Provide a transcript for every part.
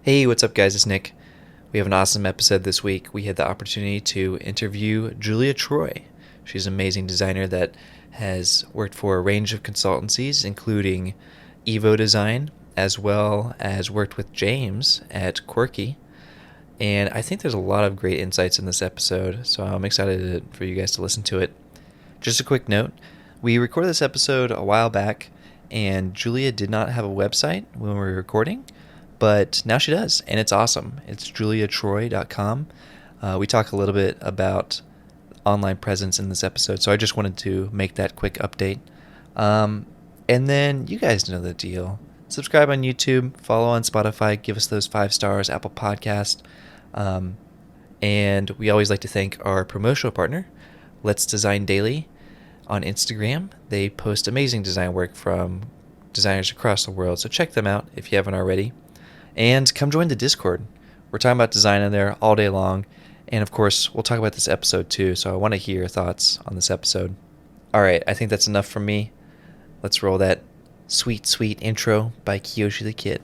Hey, what's up, guys? It's Nick. We have an awesome episode this week. We had the opportunity to interview Julia Troy. She's an amazing designer that has worked for a range of consultancies, including Evo Design, as well as worked with James at Quirky. And I think there's a lot of great insights in this episode, so I'm excited for you guys to listen to it. Just a quick note, we recorded this episode a while back, and Julia did not have a website when we were recording, but now she does, and it's awesome. It's juliatroy.com. We talk a little bit about online presence in this episode, so I just wanted to make that quick update. And then you guys know the deal. Subscribe on YouTube, follow on Spotify, give us those 5 stars, Apple Podcast. And we always like to thank our promotional partner, Let's Design Daily, on Instagram. They post amazing design work from designers across the world, so check them out if you haven't already. And come join the Discord. We're talking about design in there all day long. And of course, we'll talk about this episode too, so I want to hear your thoughts on this episode. All right, I think that's enough from me. Let's roll that sweet, sweet intro by Kiyoshi the Kid.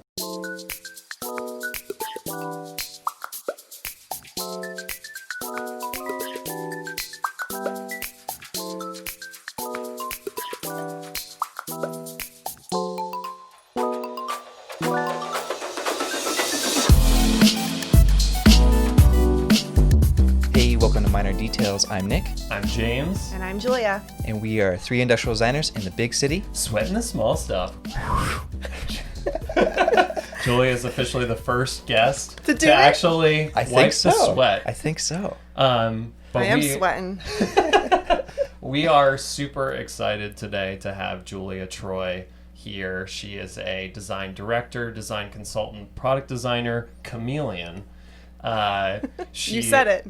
Details. I'm Nick. I'm James. And I'm Julia. And we are 3 industrial designers in the big city. Sweating the small stuff. Julia is officially the first guest to actually wipe the sweat. I think so. But I am sweating. We are super excited today to have Julia Troy here. She is a design director, design consultant, product designer, chameleon. You said it.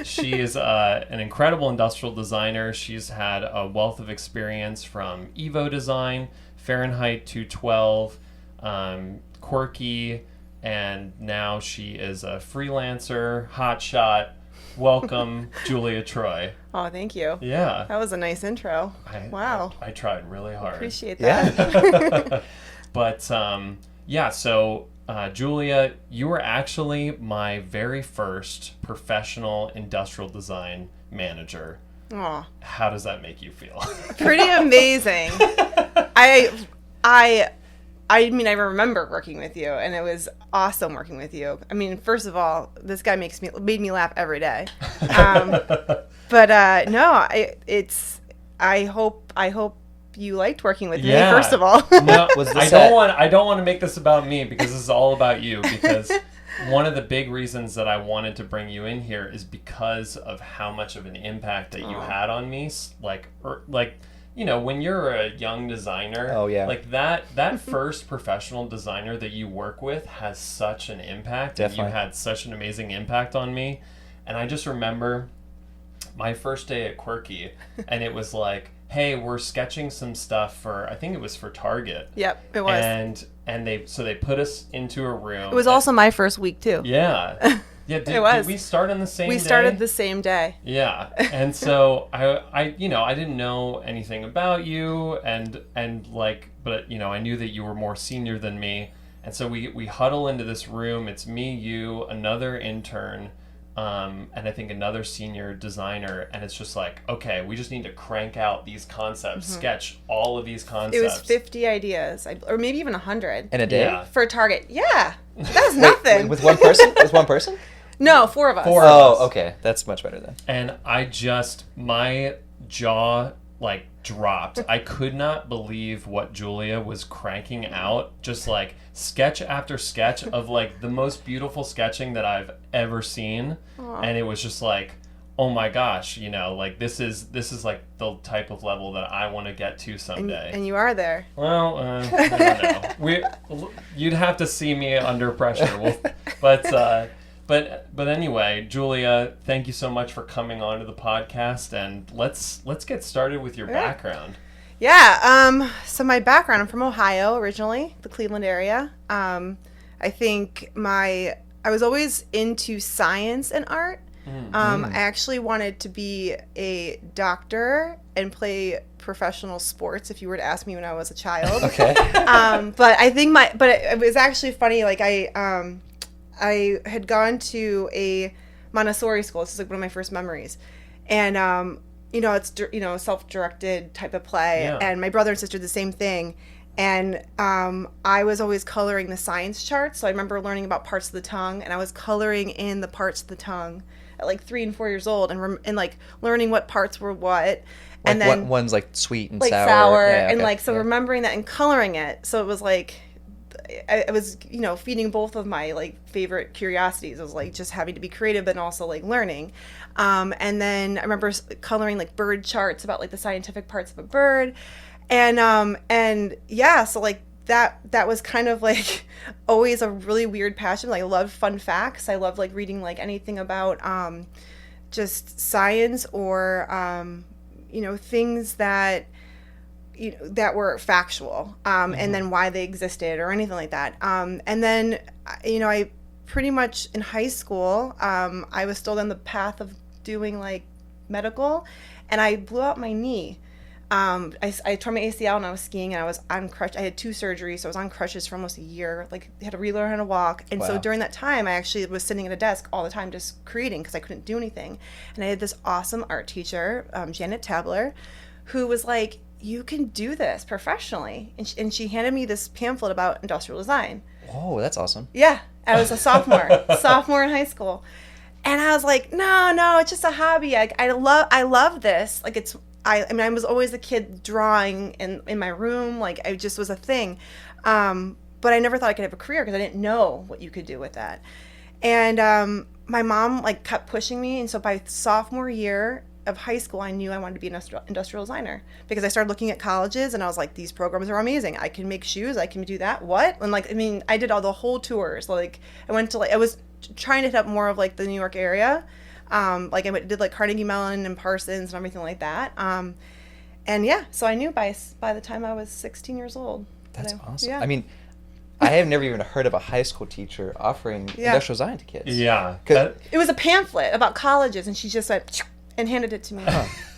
She is an incredible industrial designer. She's had a wealth of experience from Evo Design, Fahrenheit 212, Quirky, and now she is a freelancer, hotshot. Welcome, Julia Troy. Oh, thank you. Yeah. That was a nice intro. Wow. I tried really hard. Appreciate that. Yeah. But, yeah, so... Julia, you were actually my very first professional industrial design manager. Aw. How does that make you feel? Pretty amazing. I mean, I remember working with you, and it was awesome working with you. I mean, first of all, this guy made me laugh every day. But no, I hope you liked working with me, first of all. No, I don't want to make this about me, because this is all about you, because one of the big reasons that I wanted to bring you in here is because of how much of an impact that you had on me. Like you know, when you're a young designer, like that first professional designer that you work with has such an impact. Definitely. And you had such an amazing impact on me. And I just remember my first day at Quirky, and it was like, hey, we're sketching some stuff for, I think it was for Target. Yep, it was. And they put us into a room. It was also my first week too. Yeah. Yeah. Did we start on the same day? We started the same day. Yeah. And so I didn't know anything about you, but I knew that you were more senior than me. And so we huddle into this room. It's me, you, another intern, and I think another senior designer, and it's just like, okay, we just need to crank out these concepts, sketch all of these concepts. It was 50 ideas, or maybe even 100. In a day? Yeah. For Target. Yeah. That was nothing. Wait, with one person? With one person? No, 4 of us. Okay. That's much better then. And my jaw, dropped. I could not believe what Julia was cranking out, just sketch after sketch of the most beautiful sketching that I've ever seen. Aww. And it was just oh my gosh, this is the type of level that I want to get to someday. And you are there. Well, I don't know. You'd have to see me under pressure. But anyway, Julia, thank you so much for coming on to the podcast, and let's get started with your background. Yeah. So my background, I'm from Ohio originally, the Cleveland area. I think I was always into science and art, I actually wanted to be a doctor and play professional sports, if you were to ask me when I was a child. Okay. But I think it was actually funny. Like I had gone to a Montessori school. This is like one of my first memories. And, it's, self-directed type of play. Yeah. And my brother and sister did the same thing. And I was always coloring the science charts. So I remember learning about parts of the tongue, and I was coloring in the parts of the tongue at like 3 and 4 years old, and like learning what parts were what. And then what one's like sweet and like sour. Yeah, and okay. like, so Yeah. remembering that and coloring it. So it was like, I was, feeding both of my like favorite curiosities. It was like just having to be creative, but also like learning. And then I remember coloring like bird charts about like the scientific parts of a bird. And yeah, so like that was kind of like always a really weird passion. Like I loved fun facts. I loved like reading like anything about just science or things that that were factual, and then why they existed or anything like that. And then I pretty much in high school, I was still on the path of doing like medical, and I blew out my knee. I tore my ACL when I was skiing, and I was on crutch. I had 2 surgeries, so I was on crutches for almost a year. Like, had to relearn how to walk. And so Wow. during that time, I actually was sitting at a desk all the time just creating because I couldn't do anything. And I had this awesome art teacher, Janet Tabler, who was like, "You can do this professionally." And she handed me this pamphlet about industrial design. Oh, that's awesome. Yeah, I was a sophomore in high school. And I was like, no, it's just a hobby. Like, I love this. Like, I was always a kid drawing in my room. Like, I just was a thing. But I never thought I could have a career because I didn't know what you could do with that. And my mom, like, kept pushing me. And so by sophomore year of high school, I knew I wanted to be an industrial designer because I started looking at colleges and I was like, these programs are amazing. I can make shoes. I can do that. What? And like, I did all the whole tours. Like, I went to I was trying to hit up more of like the New York area. Like I did like Carnegie Mellon and Parsons and everything like that. And yeah, so I knew by the time I was 16 years old. That's awesome. Yeah. I mean, I have never even heard of a high school teacher offering industrial design to kids. Yeah. It was a pamphlet about colleges, and she just went and handed it to me.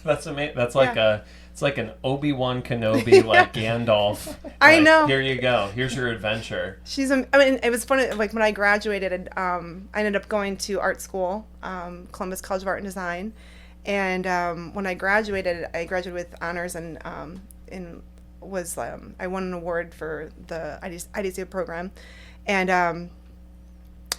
That's amazing. That's like it's like an Obi-Wan Kenobi, like Gandalf. I Like, know. Here you go. Here's your adventure. It was funny. Like when I graduated, I ended up going to art school, Columbus College of Art and Design, and when I graduated with honors and I won an award for the IDC program, and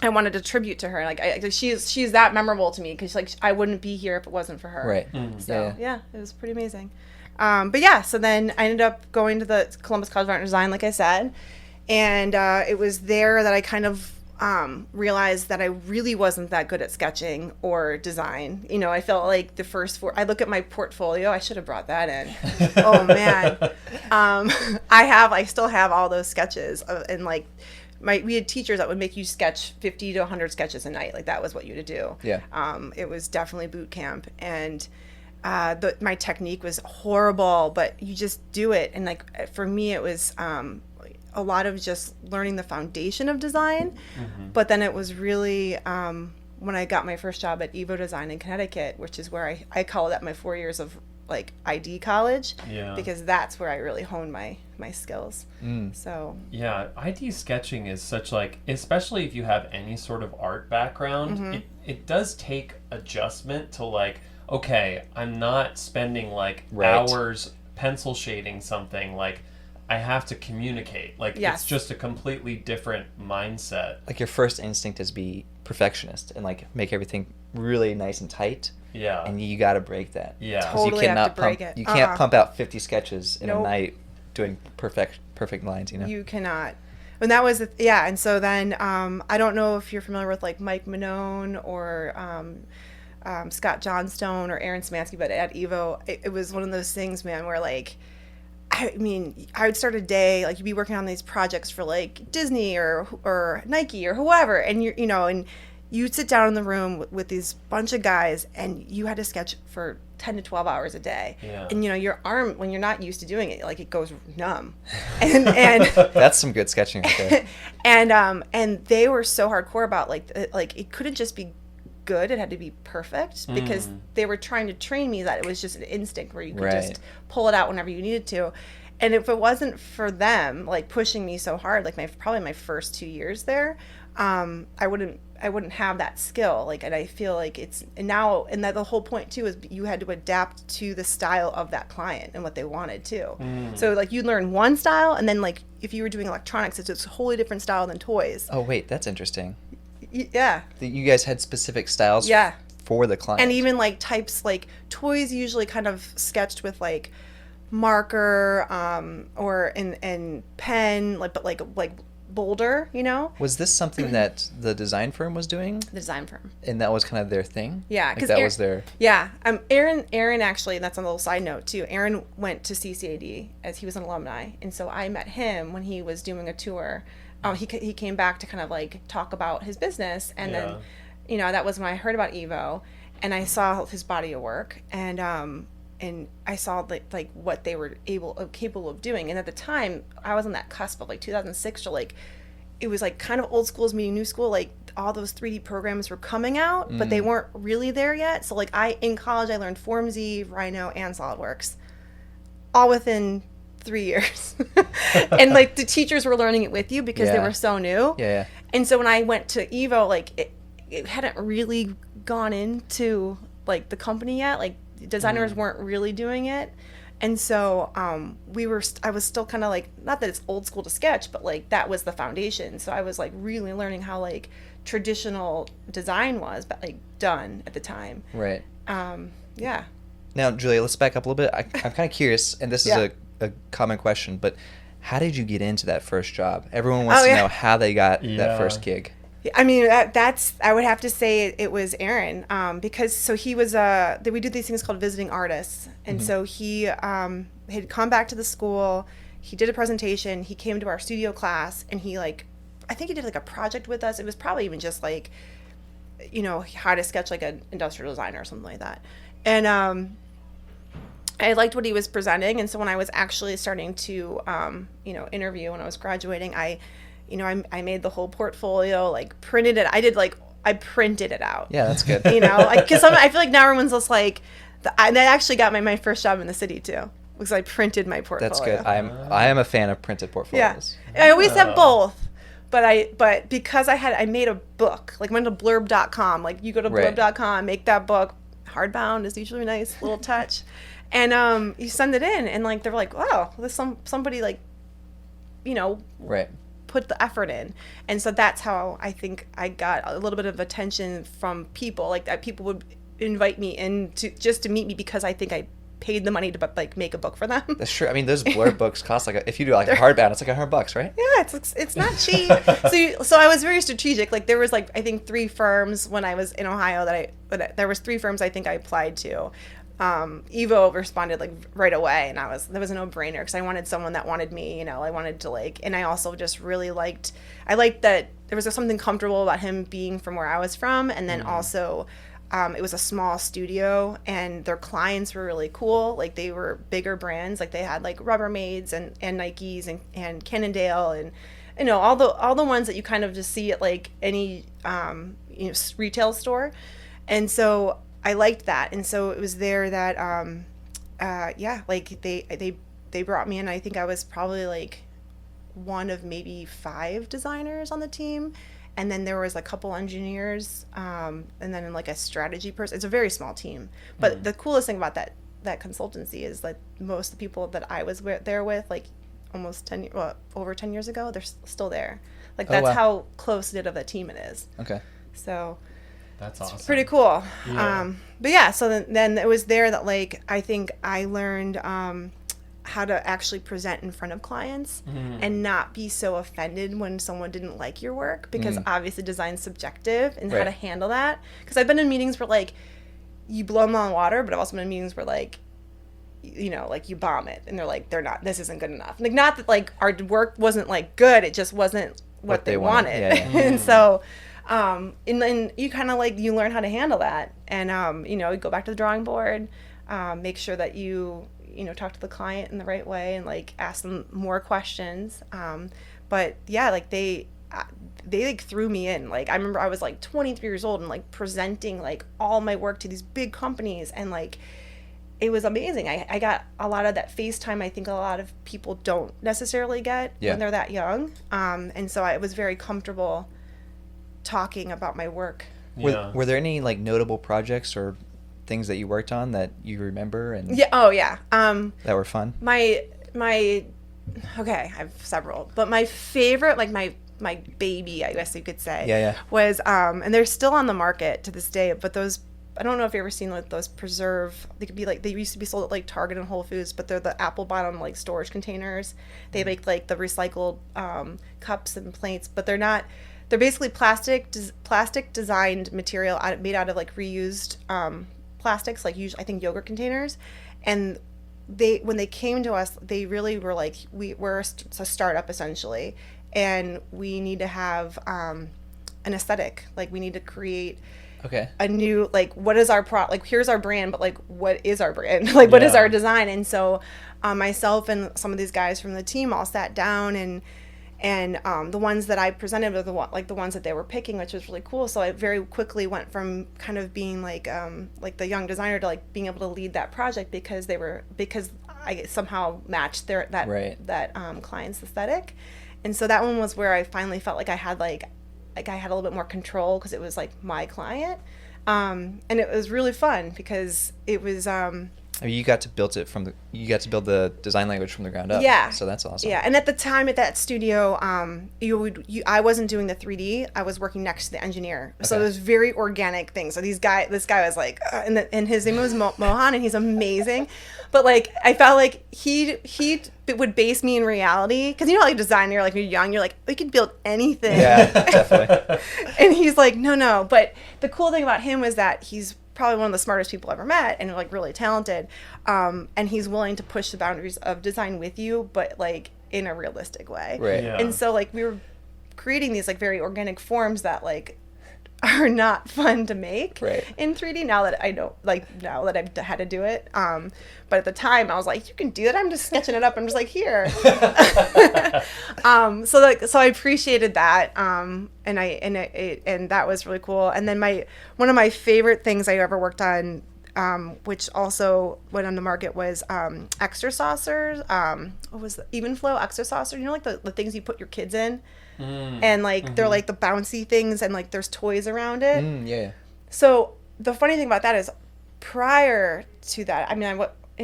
I wanted to tribute to her. Like she's that memorable to me because like I wouldn't be here if it wasn't for her. Right. Mm. So yeah, it was pretty amazing. But yeah, so then I ended up going to the Columbus College of Art and Design, like I said, and it was there that I kind of realized that I really wasn't that good at sketching or design. I felt like the first 4. I look at my portfolio. I should have brought that in. Oh man, I still have all those sketches and like. We had teachers that would make you sketch 50 to 100 sketches a night. Like that was what you had to do. Yeah. It was definitely boot camp, and my technique was horrible, but you just do it. And like for me, it was a lot of just learning the foundation of design. Mm-hmm. But then it was really when I got my first job at Evo Design in Connecticut, which is where I call that my 4 years of like ID college, because that's where I really honed my skills. So yeah, ID sketching is such like, especially if you have any sort of art background, it does take adjustment to like, okay, I'm not spending like hours pencil shading something. Like I have to communicate. Like it's just a completely different mindset. Like your first instinct is be perfectionist and like make everything really nice and tight. Yeah. And you got to break that. Yeah. Totally have to break it. You can't pump out 50 sketches in a night doing perfect lines, You cannot. And that was, and so then, I don't know if you're familiar with like Mike Manone or Scott Johnstone or Aaron Samansky, but at Evo, it was one of those things, man, where like, I would start a day, like you'd be working on these projects for like Disney or Nike or whoever, and and you'd sit down in the room with these bunch of guys, and you had to sketch for 10 to 12 hours a day. Yeah. And your arm, when you're not used to doing it, like it goes numb. And that's some good sketching right there. and they were so hardcore about like it couldn't just be good. It had to be perfect because they were trying to train me that it was just an instinct where you could Right. just pull it out whenever you needed to. And if it wasn't for them, like pushing me so hard, like probably my first 2 years there, I wouldn't have that skill. Like, and I feel like and that the whole point too is you had to adapt to the style of that client and what they wanted too. So like you learn one style, and then like if you were doing electronics, it's a wholly different style than toys. Oh wait, that's interesting. Yeah. You guys had specific styles Yeah. for the client. And even like types, like toys usually kind of sketched with like marker, or in pen, like, but like bolder, you know? Was this something that the design firm was doing? The design firm. And that was kind of their thing? Yeah, Like because that was their... Yeah, Aaron actually, and that's on a little side note too. Aaron went to CCAD as he was an alumni, and so I met him when he was doing a tour. He came back to kind of like talk about his business, and then, you know, that was when I heard about Evo, and I saw his body of work, and I saw like what they were capable of doing. And at the time, I was on that cusp of like 2006, or like it was like kind of old schools meeting new school. Like all those 3D programs were coming out, but they weren't really there yet. So like in college, I learned FormZ, Rhino, and SolidWorks, all within 3 years. And like the teachers were learning it with you because they were so new. Yeah. And so when I went to Evo, like it hadn't really gone into like the company yet. Like designers weren't really doing it. And so I was still kind of like, not that it's old school to sketch, but like that was the foundation. So I was like really learning how like traditional design was, but like done at the time. Right. Yeah. Now, Julia, let's back up a little bit. I'm kind of curious, and this is Yeah. a common question, but how did you get into that first job? Everyone wants to know how they got that first gig. I mean, I would have to say it was Aaron, because so he was we do these things called visiting artists, and so he had come back to the school. He did a presentation. He came to our studio class, and I think he did like a project with us. It was probably even just like, you know, how to sketch like an industrial designer or something like that, and I liked what he was presenting. And so when I was actually starting to interview when I was graduating, I made the whole portfolio, like printed it. I printed it out. Yeah, that's good. You know, like, because I feel like now everyone's just like, that actually got my first job in the city too, because I printed my portfolio. That's good. I am a fan of printed portfolios. Yeah, I always have both, but because I made a book, like went to blurb.com, like you go to blurb.com, make that book, hardbound is usually a nice little touch, and you send it in, and like they're like, wow, there's somebody like, you know, put the effort in. And so that's how I think I got a little bit of attention from people, like that people would invite me in just to meet me because I think I paid the money to like make a book for them. That's true. I mean, those blurb books cost like if you do like a hardbound, it's like $100, right? Yeah, it's not cheap. So I was very strategic. Like there was like I think 3 firms when I was in Ohio there was 3 firms I think I applied to. Evo responded like right away, and that was a no-brainer because I wanted someone that wanted me, you know. I wanted to like, and I also just really liked that there was something comfortable about him being from where I was from, and then also it was a small studio, and their clients were really cool. Like they were bigger brands, like they had like Rubbermaids and Nikes and Cannondale, and you know all the ones that you kind of just see at like any retail store. And so I liked that, and so it was there that like they brought me in. I think I was probably like one of maybe 5 designers on the team, and then there was a couple engineers, and then like a strategy person. It's a very small team, but the coolest thing about that consultancy is that most of the people that I was there with, like almost over 10 years ago, they're still there. Like that's how close knit of a team it is. Okay. So that's awesome. It's pretty cool. Yeah. But yeah, so then it was there that like I think I learned how to actually present in front of clients and not be so offended when someone didn't like your work, because obviously design's subjective, and how to handle that. Because I've been in meetings where like you blow them on the water, but I've also been in meetings where like, you know, like you bomb it and they're like, this isn't good enough. Like not that like our work wasn't like good, it just wasn't what they wanted. Yeah. And so and then you kind of like you learn how to handle that, and you know, you go back to the drawing board, make sure that you talk to the client in the right way, and like ask them more questions. But yeah, like they like threw me in. Like I remember I was like 23 years old and like presenting like all my work to these big companies, and like it was amazing. I got a lot of that FaceTime I think a lot of people don't necessarily get when they're that young. And so I was very comfortable talking about my work. Yeah. Were there any like notable projects or things that you worked on that you remember and that were fun? My okay, I have several, but my favorite, like my baby, I guess you could say, was and they're still on the market to this day, but those, I don't know if you've ever seen like those preserve, they could be like, they used to be sold at like Target and Whole Foods, but they're the apple bottom like storage containers. They make like the recycled cups and plates, but they're basically plastic designed material made out of like reused plastics, like usually I think yogurt containers. And when they came to us, they really were like, we're a startup essentially, and we need to have an aesthetic. Like we need to create a new, like, what is our like here's our brand, but like what is our brand? Like what is our design? And so myself and some of these guys from the team all sat down, and the ones that I presented were the ones that they were picking, which was really cool. So I very quickly went from kind of being like the young designer to like being able to lead that project because I somehow matched that client's aesthetic. And so that one was where I finally felt like I had I had a little bit more control because it was like my client. And it was really fun because it was I mean, you got to build the design language from the ground up. Yeah. So that's awesome. Yeah, and at the time at that studio, I wasn't doing the 3D. I was working next to the engineer. So it was very organic things. So this guy was like, and his name was Mohan, and he's amazing. But like, I felt like he would base me in reality, because you know, like design, you're like, you're young, you're like, we could build anything. Yeah, definitely. And he's like, no. But the cool thing about him was that he's probably one of the smartest people I've ever met, and like really talented, and he's willing to push the boundaries of design with you, but like in a realistic way. Right. Yeah. And so like we were creating these like very organic forms that like are not fun to make in 3D now that I know, like now that I've had to do it. But at the time I was like, you can do it. I'm just sketching it up. I'm just like, here. So I appreciated that. And that was really cool. And then one of my favorite things I ever worked on, which also went on the market, was extra saucers. What was the Even Flow extra saucer? You know, like the things you put your kids in? And like they're like the bouncy things, and like there's toys around it. Yeah. So the funny thing about that is, prior to that, I mean,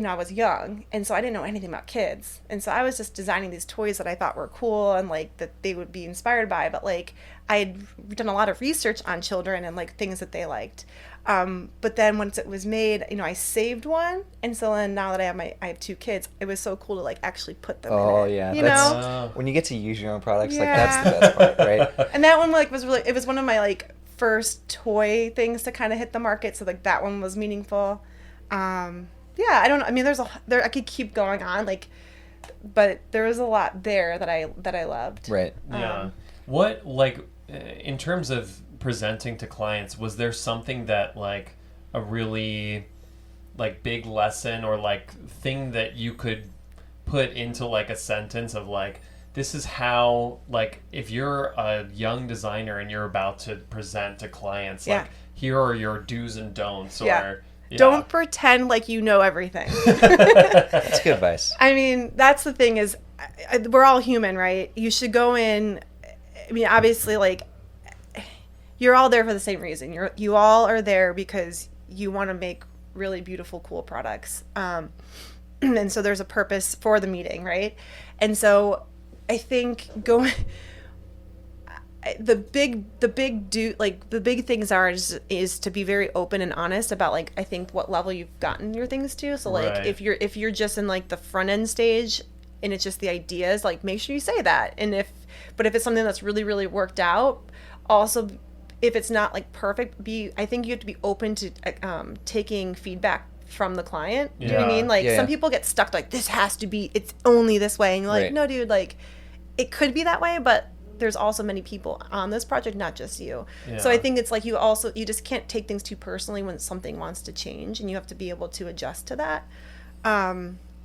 I was young, and so I didn't know anything about kids, and so I was just designing these toys that I thought were cool and like that they would be inspired by. But like I had done a lot of research on children and like things that they liked. But then once it was made, you know, I saved one, and so then now that I have 2 kids, it was so cool to like actually put them in it. Oh yeah, you know, when you get to use your own products, like that's the best part, right? And that one like it was one of my like first toy things to kind of hit the market, so like that one was meaningful. I don't know. I mean, I could keep going on, like, but there was a lot there that I loved. Right. Yeah. What, like, in terms of presenting to clients, was there something that like a really like big lesson or like thing that you could put into like a sentence of like, this is how, like, if you're a young designer and you're about to present to clients, like, here are your do's and don'ts, or don't pretend like you know everything. That's good advice. I mean, that's the thing is, we're all human, right? You should go in, I mean, obviously, like, you're all there for the same reason. You all are there because you want to make really beautiful, cool products. And so there's a purpose for the meeting, right? And so I think the big things is to be very open and honest about, like, I think what level you've gotten your things to. So like if you're just in like the front end stage and it's just the ideas, like, make sure you say that. And if it's something that's really, really worked out, also, if it's not like perfect, I think you have to be open to taking feedback from the client. Do you know what I mean? Like, some people get stuck like, this has to be, it's only this way. And you're like, no, dude, like, it could be that way, but there's also many people on this project, not just you. Yeah. So I think it's like you just can't take things too personally when something wants to change, and you have to be able to adjust to that.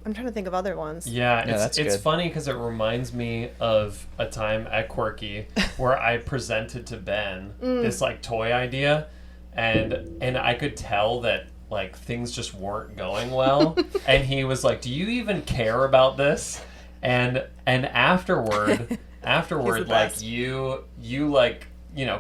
I'm trying to think of other ones. Yeah, that's it's good. funny because it reminds me of a time at Quirky where I presented to Ben this like toy idea, and I could tell that like things just weren't going well, and he was like, "Do you even care about this?" And afterward, like best. you like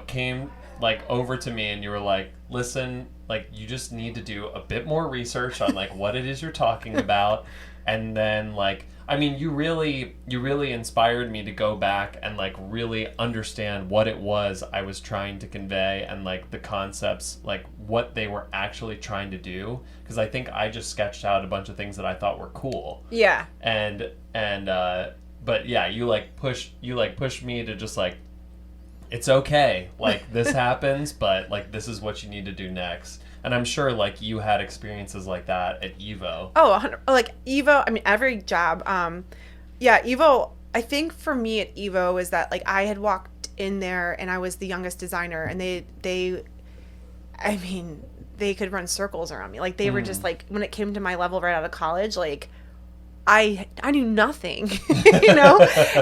came like over to me and you were like, "Listen, like you just need to do a bit more research on like what it is you're talking about." And then like I mean you really inspired me to go back and like really understand what it was I was trying to convey, and like the concepts, like what they were actually trying to do, because I think I just sketched out a bunch of things that I thought were cool. Yeah. And but yeah, you pushed me to just like, it's okay, like this happens, but like this is what you need to do next. And I'm sure like you had experiences like that at Evo. Oh, 100, like Evo. I mean, every job. Yeah, Evo. I think for me at Evo is that like I had walked in there and I was the youngest designer, and I mean, they could run circles around me. Like they were just like, when it came to my level right out of college, like I knew nothing,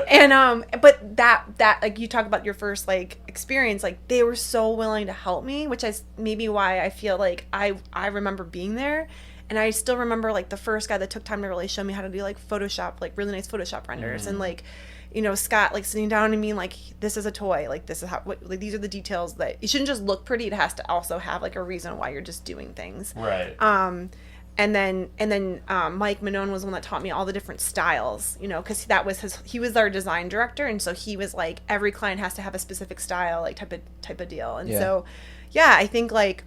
and but that like you talk about your first like experience, like they were so willing to help me, which is maybe why I feel like I remember being there, and I still remember like the first guy that took time to really show me how to do like Photoshop, like really nice Photoshop renders, and like Scott like sitting down and being like, this is a toy, like this is how like these are the details that it shouldn't just look pretty, it has to also have like a reason why you're just doing things, right? And then Mike Manone was the one that taught me all the different styles, because that was he was our design director, and so he was like, every client has to have a specific style, like type of deal, and so yeah, I think like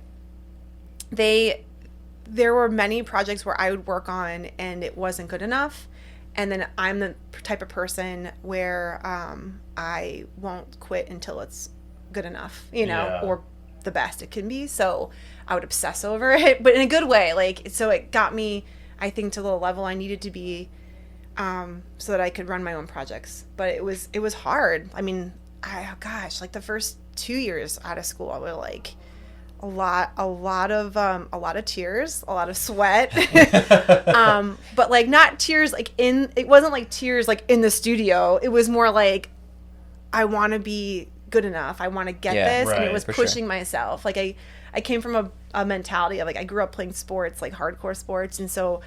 there were many projects where I would work on and it wasn't good enough, and then I'm the type of person where I won't quit until it's good enough, or the best it can be. So I would obsess over it, but in a good way. Like, so it got me, I think, to the level I needed to be, so that I could run my own projects. But it was hard. I mean, like the first 2 years out of school, I was like a lot of tears, a lot of sweat, but like not tears like it wasn't like tears like in the studio. It was more like, I want to be good enough. I want to get this. Right, and it was for pushing sure. myself. Like I came from a mentality of like, I grew up playing sports, like hardcore sports. And so,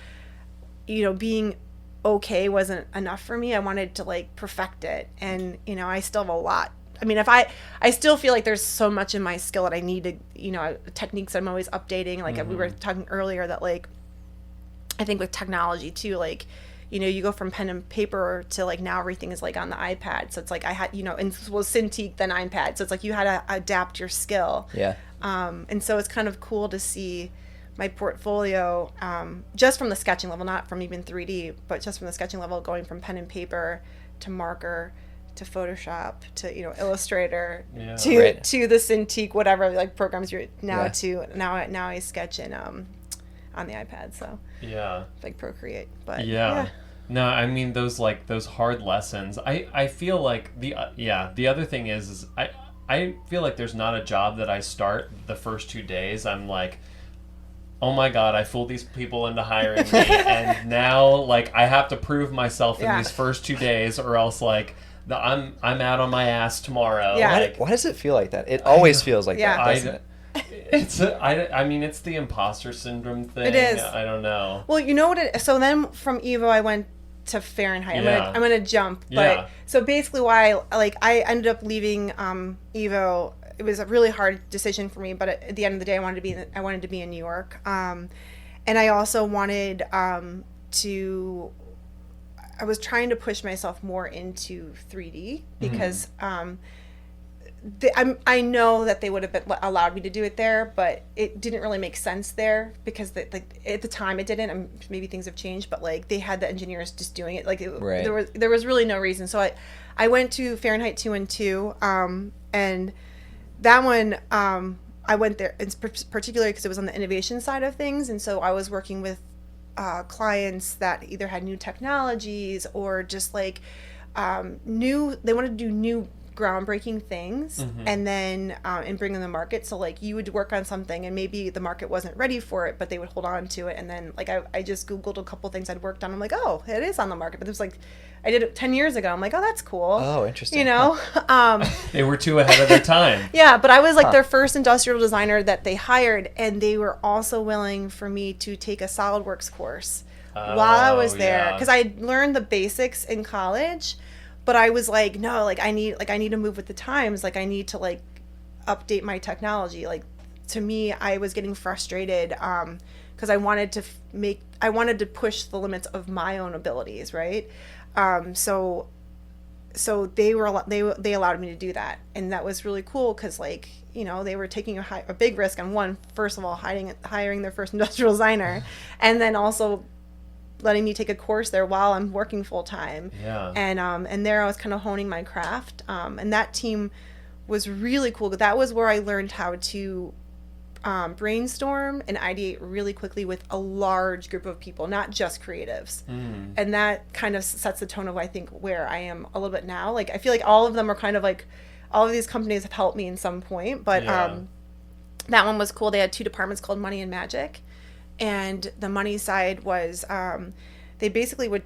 being okay wasn't enough for me. I wanted to like perfect it. And, I still have a lot. I mean, I still feel like there's so much in my skill that I need to, techniques I'm always updating. Like we were talking earlier that like, I think with technology too, like, you go from pen and paper to like now everything is like on the iPad. So it's like I had, and this was Cintiq, then iPad. So it's like you had to adapt your skill. Yeah. And so it's kind of cool to see my portfolio, just from the sketching level, not from even 3D, but just from the sketching level, going from pen and paper to marker to Photoshop to Illustrator to the Cintiq, whatever like programs you're now to now I sketch in on the iPad. So like Procreate, but yeah. No, I mean those hard lessons. I feel like the other thing is I feel like there's not a job that I start the first 2 days I'm like, oh my god, I fooled these people into hiring me, and now like I have to prove myself in these first 2 days, or else like I'm out on my ass tomorrow. Yeah. Like, Why does it feel like that? It always feels like that, doesn't it? I mean, it's the imposter syndrome thing. It is. I don't know. Well, you know what? So then from Evo, I went to Fahrenheit. I'm gonna jump, but so basically, why I ended up leaving Evo. It was a really hard decision for me, but at the end of the day, I wanted to be in New York, and I also wanted to. I was trying to push myself more into 3D because I know that they would have allowed me to do it there, but it didn't really make sense there because at the time it didn't. Maybe things have changed, but like they had the engineers just doing it. Like there was really no reason. So I went to Fahrenheit 2 and 2, and that one I went there particularly because it was on the innovation side of things, and so I was working with clients that either had new technologies or just like they wanted to do new groundbreaking things Mm-hmm. and then and bring them to market. So like you would work on something and maybe the market wasn't ready for it, but they would hold on to it. And then like I just Googled a couple things I'd worked on. I'm like, oh, it is on the market. But it was like, I did it 10 years ago. I'm like, oh, that's cool. Oh, interesting. You know? They were too ahead of their time. Yeah, but I was like their first industrial designer that they hired, and they were also willing for me to take a SolidWorks course while I was there, because I learned the basics in college, but I was like, no, like I need to move with the times, like I need to like update my technology. Like to me, I was getting frustrated because I wanted to push the limits of my own abilities, right? So they allowed me to do that, and that was really cool because like, you know, they were taking a big risk on first of all hiring their first industrial designer, and then also letting me take a course there while I'm working full time. Yeah. And there I was kind of honing my craft, and that team was really cool. That was where I learned how to brainstorm and ideate really quickly with a large group of people, not just creatives. And that kind of sets the tone of, I think, where I am a little bit now. Like I feel like all of them are kind of like, all of these companies have helped me in some point, but that one was cool. They had two departments called Money and Magic, and the money side was they basically would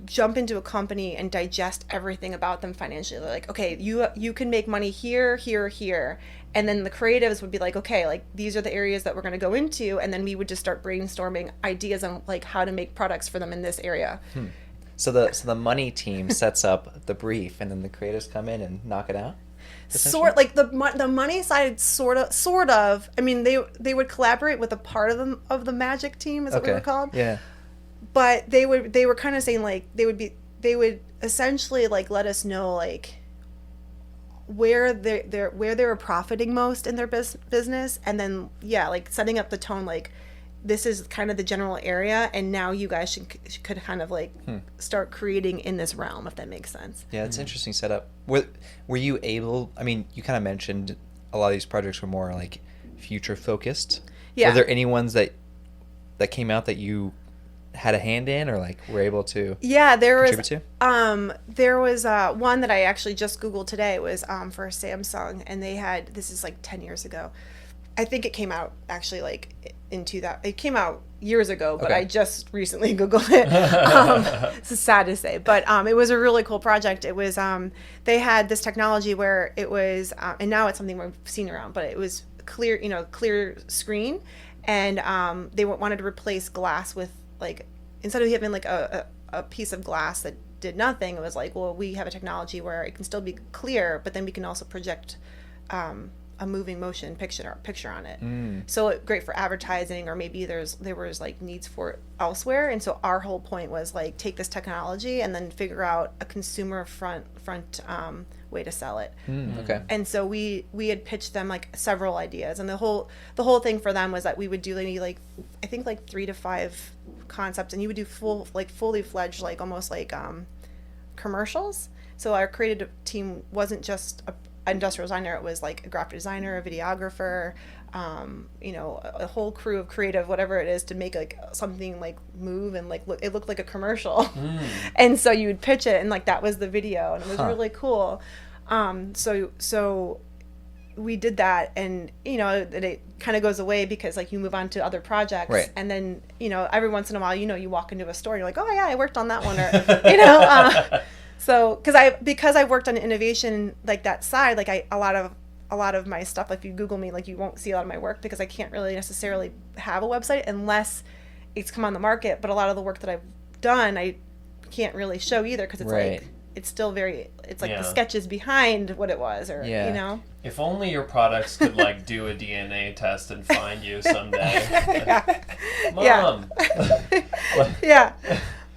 jump into a company and digest everything about them financially. They're like, okay, you can make money here, here, here. And then the creatives would be like, okay, like these are the areas that we're going to go into. And then we would just start brainstorming ideas on like how to make products for them in this area. So the money team sets up the brief, and then the creatives come in and knock it out? Sort like the money side sort of. I mean, they would collaborate with a part of the magic team, is what we were called. Yeah. But they were kind of saying like they would essentially like let us know like where they were profiting most in their business, and then like setting up the tone like this is kind of the general area, and now you guys could kind of like start creating in this realm, if that makes sense. Yeah, it's an interesting setup. Were you able, I mean, you kind of mentioned a lot of these projects were more like future focused. Yeah. Were there any ones that came out that you had a hand in, or like were able to contribute to? There was one that I actually just Googled today. It was for Samsung, and they had, this is like 10 years ago. I think it came out actually like it came out years ago, but I just recently Googled it. It's sad to say, but it was a really cool project. It was they had this technology where it was, and now it's something we've seen around, but it was clear screen, and they wanted to replace glass with like, instead of having like a piece of glass that did nothing, it was like, well, we have a technology where it can still be clear, but then we can also project a moving motion picture on it. So great for advertising, or maybe there was like needs for it elsewhere. And so our whole point was like, take this technology and then figure out a consumer front way to sell it. Okay. And so we had pitched them like several ideas, and the whole thing for them was that we would do maybe like, I think like 3 to 5 concepts, and you would do fully fledged, like almost like commercials. So our creative team wasn't just a industrial designer, it was like a graphic designer, a videographer, a whole crew of creative, whatever it is, to make like something like move and like it looked like a commercial. And so you would pitch it, and like that was the video, and it was really cool. So we did that, and it kind of goes away because like you move on to other projects, right. And then every once in a while you walk into a store and you're like, oh yeah, I worked on that one, or So, because I worked on innovation like that side, like a lot of my stuff, like if you Google me, like you won't see a lot of my work because I can't really necessarily have a website unless it's come on the market. But a lot of the work that I've done, I can't really show either because it's like it's still it's like the sketches behind what it was, or If only your products could like do a DNA test and find you someday. Mom. Yeah.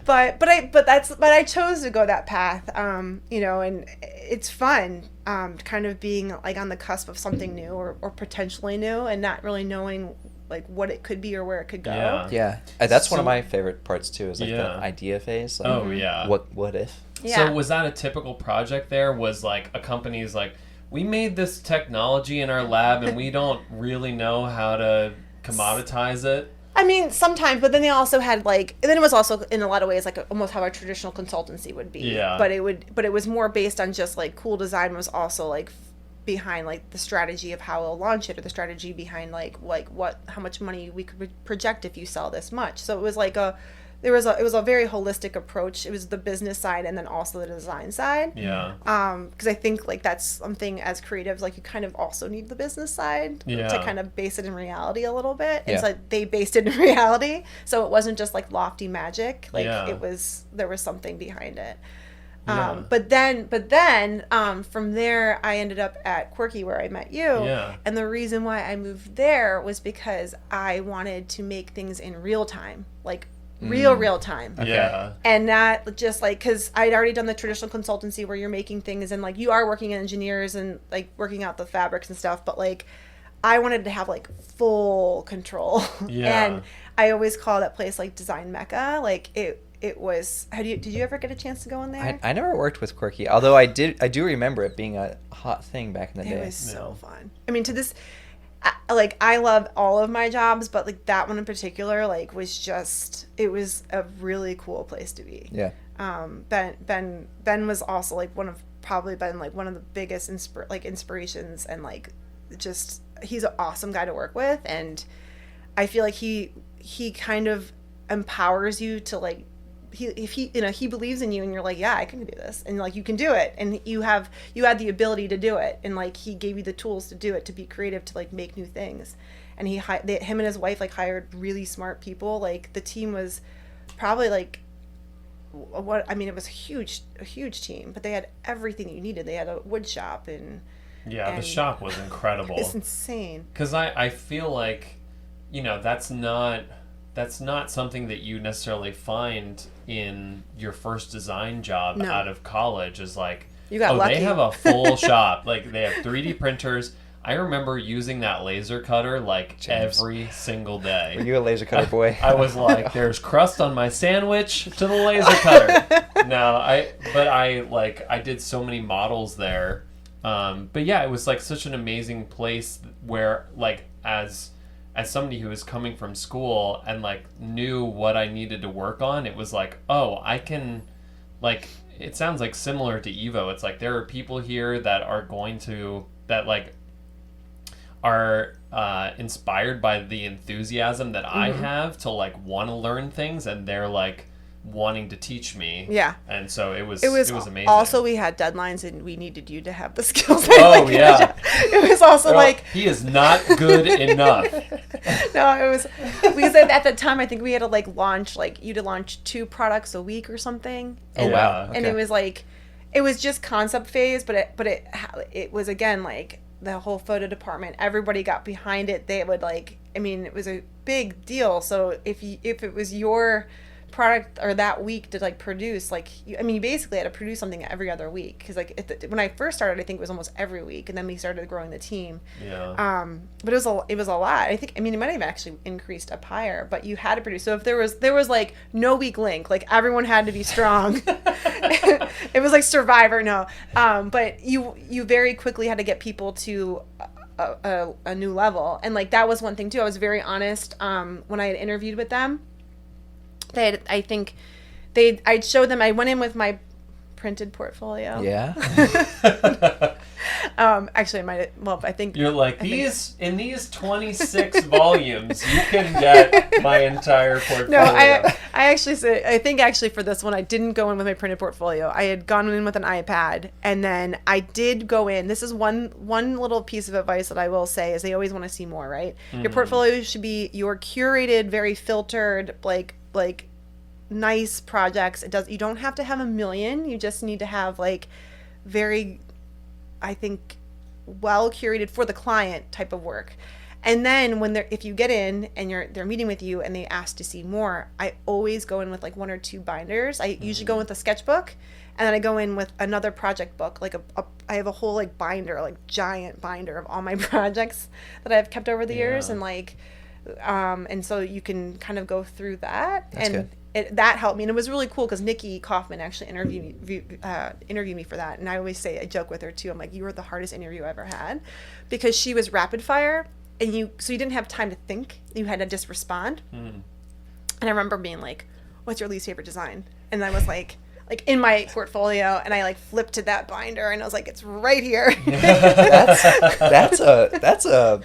But I chose to go that path, and it's fun, kind of being like on the cusp of something new or potentially new, and not really knowing like what it could be or where it could go. Yeah. That's one of my favorite parts too, is like the idea phase. Like, what if? So was that a typical project there? Was like a company's like, we made this technology in our lab and we don't really know how to commoditize it? I mean, sometimes, but then they also had like, and then it was also in a lot of ways like almost how a traditional consultancy would be. Yeah. But it was more based on just like cool design was also like behind like the strategy of how we'll launch it, or the strategy behind like what how much money we could project if you sell this much. So it was like it was a very holistic approach. It was the business side and then also the design side. Yeah. Because I think like that's something as creatives, like you kind of also need the business side to kind of base it in reality a little bit. And so they based it in reality, so it wasn't just like lofty magic. Like there was something behind it. But then from there I ended up at Quirky where I met you. Yeah. And the reason why I moved there was because I wanted to make things in real time, like real time. Okay. Yeah. And not just like, because I'd already done the traditional consultancy where you're making things and like you are working engineers and like working out the fabrics and stuff, but like I wanted to have like full control. Yeah. And I always call that place like Design Mecca. Like it was. Did you ever get a chance to go in there? I never worked with Quirky, although I do remember it being a hot thing back in the day. It was so fun. I mean, to this, like I love all of my jobs, but like that one in particular, like was just, it was a really cool place to be. Yeah. Ben was also like probably been like one of the biggest inspirations, and like just he's an awesome guy to work with, and I feel like he kind of empowers you to like, he believes in you and you're like, yeah, I can do this, and like you can do it, and you had the ability to do it, and like he gave you the tools to do it, to be creative, to like make new things. And him and his wife like hired really smart people. Like the team was probably like it was a huge team, but they had everything you needed. They had a wood shop and the shop was incredible. It's insane. Because I feel like, that's not something that you necessarily find in your first design job out of college. Is like, you got lucky. They have a full shop. Like they have 3D printers. I remember using that laser cutter like every single day. Were you a laser cutter boy? I was like, there's crust on my sandwich to the laser cutter. No, I did so many models there. But yeah, it was like such an amazing place where like as somebody who was coming from school and like knew what I needed to work on, it was like, oh, I can, like, it sounds like similar to Evo. It's like there are people here that are inspired by the enthusiasm that I have to like want to learn things, and they're like wanting to teach me. Yeah. And so it was amazing. Also, we had deadlines and we needed you to have the skills. Oh, yeah. It was also he is not good enough. No, it was, because at the time I think we had to like launch, like you to launch 2 products a week or something. And, oh wow. And it was like, it was just concept phase, but it was again like the whole photo department, everybody got behind it. They would like, I mean, it was a big deal. So if it was your product or that week to like produce, like you basically had to produce something every other week, because like when I first started, I think it was almost every week, and then we started growing the team. But it was a lot. I think it might have actually increased up higher, but you had to produce. So if there was like no weak link, like everyone had to be strong. It was like Survivor. No, but you very quickly had to get people to a new level, and like that was one thing too. I was very honest when I had interviewed with them. I'd show them, I went in with my printed portfolio. Yeah. Actually, I think you're like, in these 26 volumes, you can get my entire portfolio. No, I think actually for this one, I didn't go in with my printed portfolio. I had gone in with an iPad, and then I did go in. This is one little piece of advice that I will say is they always want to see more, right? Mm-hmm. Your portfolio should be your curated, very filtered, like nice projects. You don't have to have 1 million. You just need to have like very, I think, well curated for the client type of work. And then if you get in and they're meeting with you and they ask to see more, I always go in with like 1 or 2 binders. I usually go in with a sketchbook, and then I go in with another project book. Like I have a whole like binder, like giant binder of all my projects that I've kept over the years, and like and so you can kind of go through that. That's and good. That helped me, and it was really cool because Nikki Kaufman actually interviewed me for that. And I joke with her too. I'm like, you were the hardest interview I ever had, because she was rapid fire, you didn't have time to think. You had to just respond. And I remember being like, "What's your least favorite design?" And I was like in my portfolio, and I like flipped to that binder, and I was like, "It's right here." That's a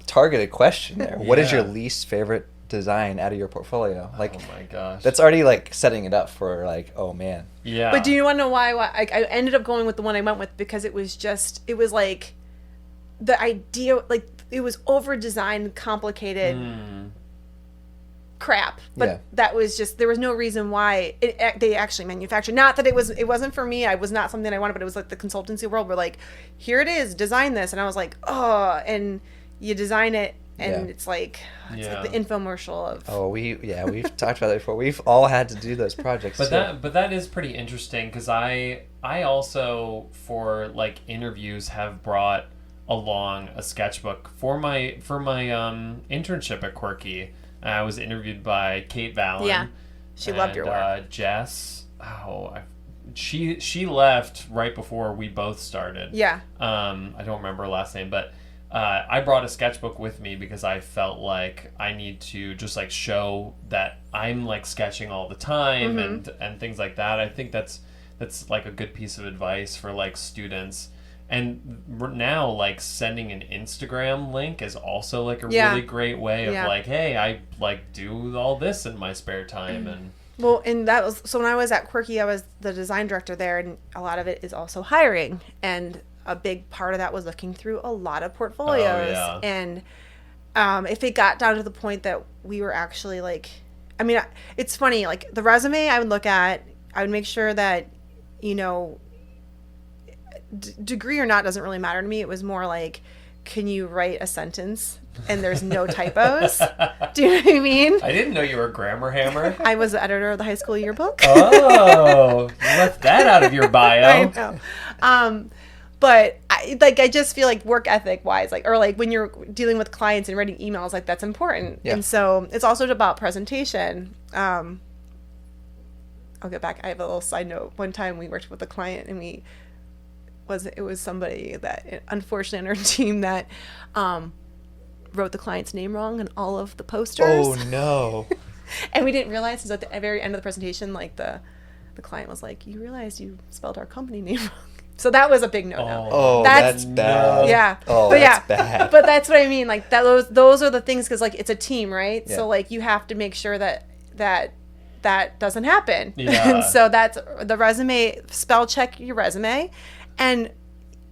targeted question there. What is your least favorite design out of your portfolio? Like, oh my gosh, that's already like setting it up for like, oh man. Yeah. But do you want to know why I ended up going with the one I went with? Because it was like the idea, like it was over designed, complicated crap. But that was just, there was no reason why they actually manufactured. Not that it wasn't for me. I was not something I wanted, but it was like the consultancy world where like, here it is, design this. And I was like, oh, and you design it. And it's like like the infomercial of we've talked about that before. We've all had to do those projects. But that is pretty interesting, because I also, for like interviews, have brought along a sketchbook for my internship at Quirky. I was interviewed by Kate Vallon. Yeah, she loved your work. Jess, she left right before we both started. Yeah. I don't remember her last name, but I brought a sketchbook with me because I felt like I need to just like show that I'm like sketching all the time and things like that. I think that's like a good piece of advice for like students. And now like sending an Instagram link is also like a really great way of like, hey, I like do all this in my spare time. And well, and that was, so when I was at Quirky, I was the design director there, and a lot of it is also hiring, and a big part of that was looking through a lot of portfolios. And if it got down to the point that we were actually like, I mean, it's funny, like the resume I would look at, I would make sure that, you know, degree or not doesn't really matter to me. It was more like, can you write a sentence and there's no typos? Do you know what I mean? I didn't know you were a grammar hammer. I was the editor of the high school yearbook. Oh, you left that out of your bio. I know. But I just feel like work ethic wise, like, or like when you're dealing with clients and writing emails, like that's important. Yeah. And so it's also about presentation. I'll get back. I have a little side note. One time we worked with a client, and it was somebody that unfortunately on our team that wrote the client's name wrong on all of the posters. Oh no. And we didn't realize, because at the very end of the presentation, like the client was like, "You realize you spelled our company name wrong." So that was a big no-no. Oh, that's bad. Yeah. Oh, but that's bad. But that's what I mean. Like those are the things, because like it's a team, right? Yeah. So like you have to make sure that doesn't happen. Yeah. And so that's the resume. Spell check your resume. And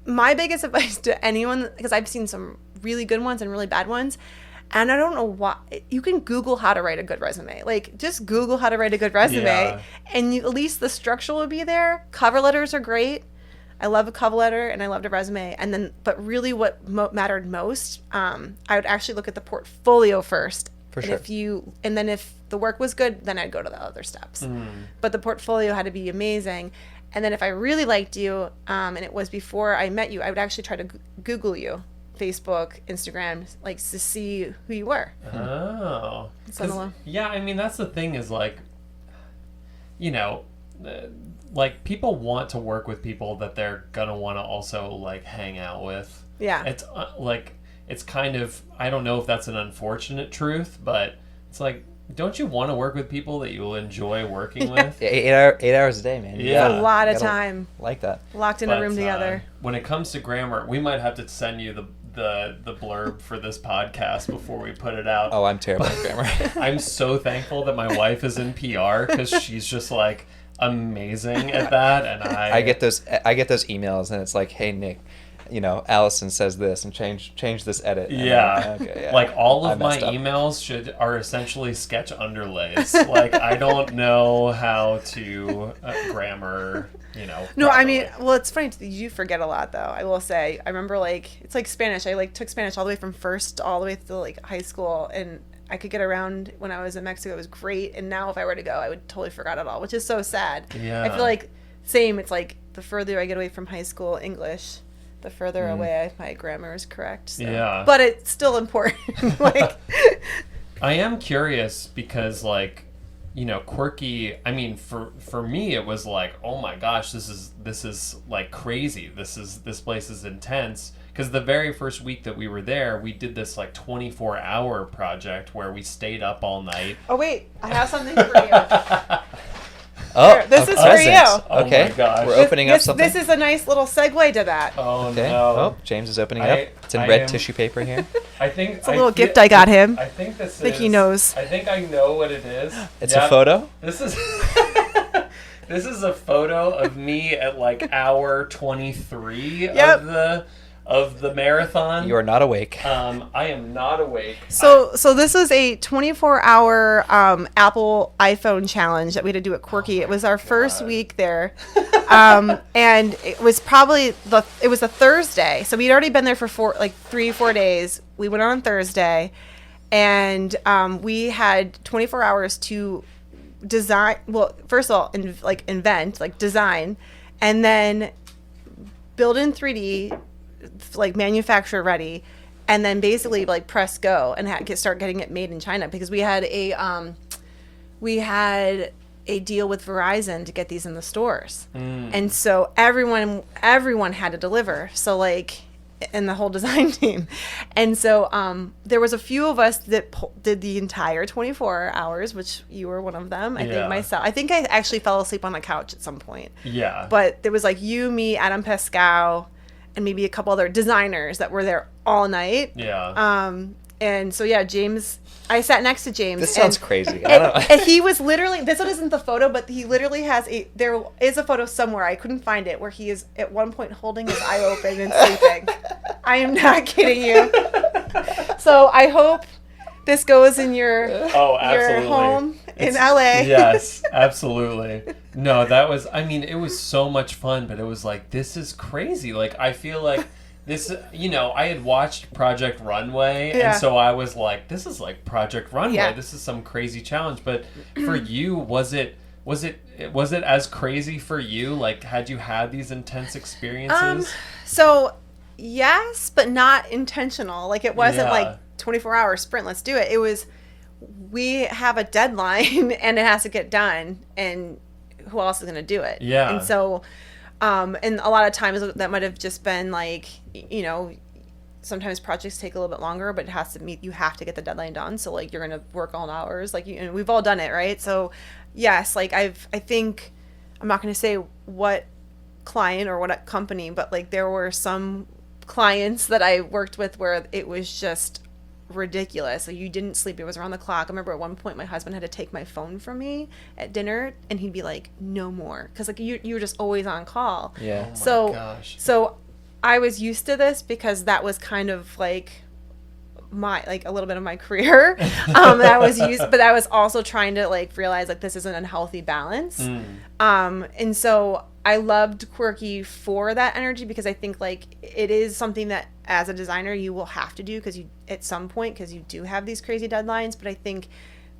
my biggest advice to anyone, because I've seen some really good ones and really bad ones, and I don't know why, you can Google how to write a good resume. Like, just Google how to write a good resume, and at least the structure will be there. Cover letters are great. I love a cover letter, and I loved a resume. And then, but really what mattered most, I would actually look at the portfolio first. For sure. And then if the work was good, then I'd go to the other steps. But the portfolio had to be amazing. And then if I really liked you, and it was before I met you, I would actually try to Google you, Facebook, Instagram, like to see who you were. Oh. Yeah, I mean, that's the thing is like, you know, like people want to work with people that they're going to want to also like hang out with. Yeah. It's it's kind of, I don't know if that's an unfortunate truth, but it's like, don't you want to work with people that you'll enjoy working with? Yeah, 8 hours a day, man. Yeah. A lot of time. Like that. Locked in a room together. When it comes to grammar, we might have to send you the blurb for this podcast before we put it out. Oh, I'm terrible at grammar. I'm so thankful that my wife is in PR, because she's just like amazing at that. And I get those emails, and it's like, hey, Nick, you know, Allison says this, and change this edit. Yeah. Okay, yeah. Like all of my emails are essentially sketch underlays. Like I don't know how to grammar, you know. No, properly. I mean, well, it's funny. You forget a lot, though. I will say. I remember, like, it's like Spanish. I like took Spanish all the way from first all the way to like high school, and I could get around when I was in Mexico. It was great, and now if I were to go, I would totally forget it all, which is so sad. Yeah. I feel like same. It's like the further I get away from high school English, the further away my grammar is correct. So. Yeah. But it's still important. Like, I am curious because, like, you know, Quirky, I mean, for me, it was like, oh my gosh, this is like crazy. This place is intense. because the very first week that we were there, we did this like 24-hour project where we stayed up all night. Oh wait, I have something for you. Oh, Here, this is present. for you. Okay, Oh my gosh. we're opening up something. This is a nice little segue to that. Oh Okay. no! Oh, James is opening it up. It's in I red am- tissue paper here. I think It's a little gift I got him. I think this think is. he knows. I think I know what it is. It's Yep. a photo. This is. This is a photo of me at like hour 23 Yep. of the marathon. You are not awake. I am not awake. So this is a 24-hour Apple iPhone challenge that we had to do at Quirky. It was our first week there, and it was probably it was a Thursday. So we'd already been there for 3-4 days. We went on Thursday, and we had 24 hours to design. Well, first of all, invent, design, and then build in 3D. Manufacture ready, and then basically press go and start getting it made in China, because we had a deal with Verizon to get these in the stores, and so everyone had to deliver. So and the whole design team, and so there was a few of us that did the entire 24 hours, which you were one of them. I think I actually fell asleep on the couch at some point. Yeah. But there was you, me, Adam Pascal, and maybe a couple other designers that were there all night. Yeah. And so James, I sat next to James. This sounds crazy. And he was literally, this one isn't the photo, but he literally there is a photo somewhere, I couldn't find it, where he is at one point holding his eye open and sleeping. I am not kidding you. So I hope this goes in your home in LA. Yes, absolutely. No, that was, it was so much fun, but it was this is crazy. I feel like this, I had watched Project Runway, and so I was this is like Project Runway. Yeah. This is some crazy challenge. But for you, was it as crazy for you? Had you had these intense experiences? So yes, but not intentional. It wasn't Yeah. 24-hour sprint, let's do it. It was, we have a deadline and it has to get done, and who else is going to do it? Yeah. And so, and a lot of times that might have just been sometimes projects take a little bit longer, but you have to get the deadline done. So you're going to work all hours, and we've all done it, right? So yes, I think, I'm not going to say what client or what company, but there were some clients that I worked with where it was just ridiculous. You didn't sleep. It was around the clock. I remember at one point my husband had to take my phone from me at dinner, and he'd be like, no more, because you were just always on call. Yeah. Oh my gosh. So I was used to this, because that was kind of my a little bit of my career. That was used, but I was also trying to realize this is an unhealthy balance. And so I loved Quirky for that energy, because I think it is something that as a designer you will have to do, because you at some point, because you do have these crazy deadlines. But I think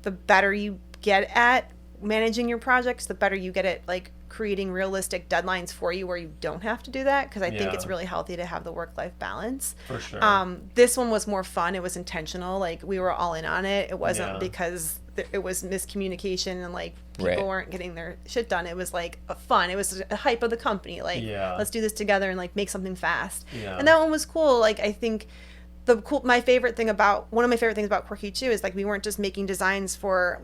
the better you get at managing your projects, the better you get at creating realistic deadlines for you where you don't have to do that, because I think it's really healthy to have the work-life balance. For sure. This one was more fun. It was intentional. We were all in on it. It wasn't because it was miscommunication and people weren't getting their shit done. It was a fun. It was a hype of the company. Let's do this together and make something fast. Yeah. And that one was cool. I think one of my favorite things about Quirky too is we weren't just making designs for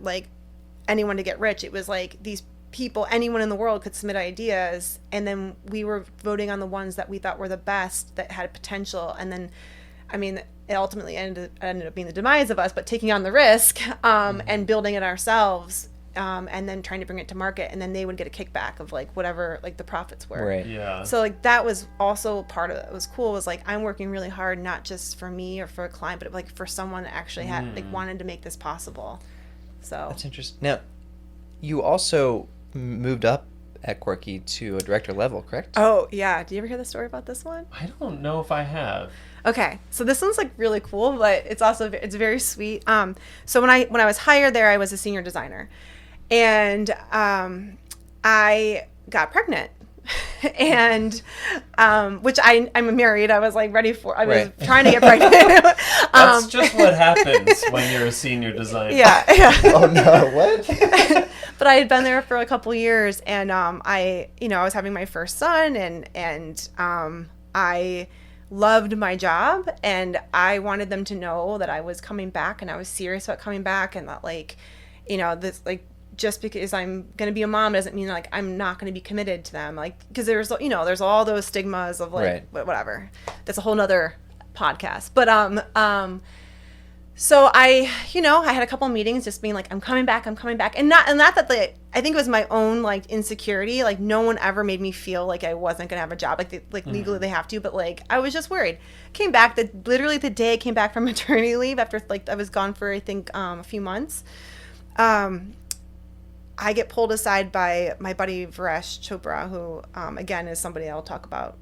anyone to get rich. It was these people, anyone in the world could submit ideas, and then we were voting on the ones that we thought were the best, that had potential. And then it ultimately ended up being the demise of us, but taking on the risk and building it ourselves, and then trying to bring it to market, and then they would get a kickback of whatever the profits were. Right. Yeah. So that was also part of it. It was cool. It was I'm working really hard, not just for me or for a client, but for someone that actually had wanted to make this possible. So That's interesting. Now, you also moved up at Quirky to a director level, correct? Oh yeah, do you ever hear the story about this one? I don't know if I have. Okay, so this one's really cool, but it's very sweet. So when I was hired there, I was a senior designer, and I got pregnant, and which I'm married. I was ready for. I was trying to get pregnant. That's just what happens when you're a senior designer. Yeah. Oh no! What? But I had been there for a couple years, and I was having my first son, and I loved my job, and I wanted them to know that I was coming back and I was serious about coming back, and that like, this like, just because I'm going to be a mom doesn't mean like I'm not going to be committed to them. Like, because there's all those stigmas of like, whatever. That's a whole nother podcast. But, so I had a couple of meetings just being like, I'm coming back. And not that I think it was my own like insecurity. Like no one ever made me feel like I wasn't going to have a job. Like legally they have to, but like, I was just worried. Came back literally the day I came back from maternity leave after like I was gone for, I think, a few months. I get pulled aside by my buddy Varesh Chopra, who, again, is somebody I'll talk about.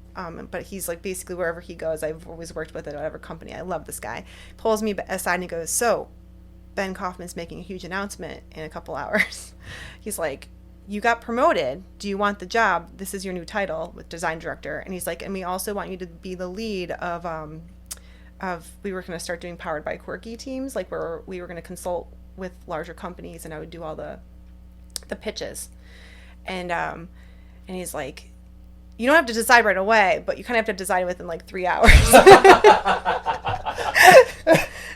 But he's like basically wherever he goes, I've always worked with at whatever company. I love this guy. Pulls me aside and he goes, so Ben Kaufman's making a huge announcement in a couple hours. He's like, you got promoted. Do you want the job? This is your new title with design director. And he's like, and we also want you to be the lead of we were going to start doing Powered by Quirky teams, like where we were going to consult with larger companies and I would do all the pitches. And he's like, you don't have to decide right away, but you kind of have to decide within like 3 hours.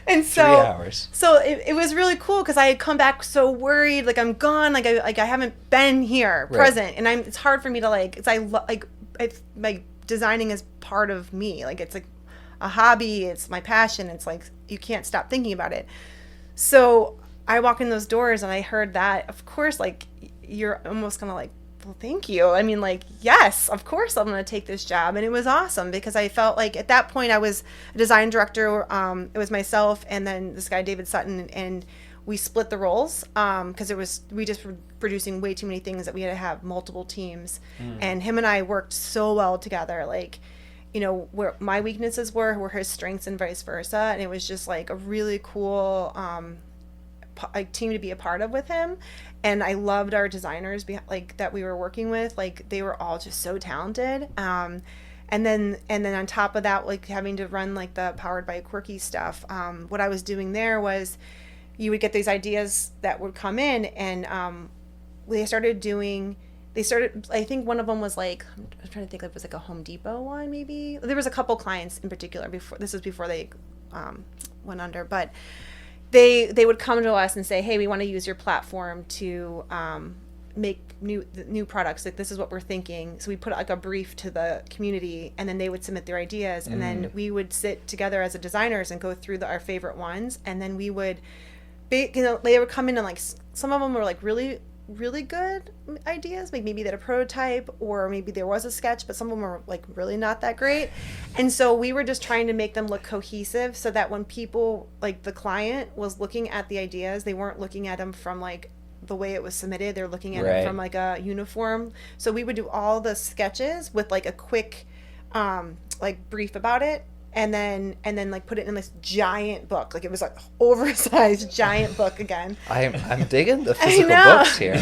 And so 3 hours. So it was really cool because I had come back so worried, like I'm gone, like I haven't been here present, and it's hard for me to like, it's like designing is part of me, like it's like a hobby, it's my passion, it's like you can't stop thinking about it. So I walk in those doors and I heard that, of course, like you're almost gonna like, well, thank you. I mean, like, yes, of course I'm going to take this job. And it was awesome because I felt like at that point I was a design director. It was myself and then this guy, David Sutton, and we split the roles because we just were producing way too many things that we had to have multiple teams. And him and I worked so well together. Like, where my weaknesses were his strengths and vice versa. And it was just like a really cool team to be a part of with him. And I loved our designers like that we were working with, like they were all just so talented. And then on top of that, like having to run like the Powered by Quirky stuff, what I was doing there was you would get these ideas that would come in and they started, I think one of them was like, I'm trying to think, it was like a Home Depot one maybe. There was a couple clients in particular before they went under, but they would come to us and say, hey, we want to use your platform to make new products. Like, this is what we're thinking. So we put like a brief to the community, and then they would submit their ideas. And then we would sit together as designers and go through our favorite ones. And then we would, they would come in and like, some of them were like really, really good ideas, like maybe that a prototype or maybe there was a sketch, but some of them were like really not that great. And so we were just trying to make them look cohesive so that when people, like the client was looking at the ideas, they weren't looking at them from like the way it was submitted, they're looking at it from like a uniform. So we would do all the sketches with like a quick like brief about it, and then like put it in this giant book. Like it was like oversized giant book again. I'm digging the physical books here.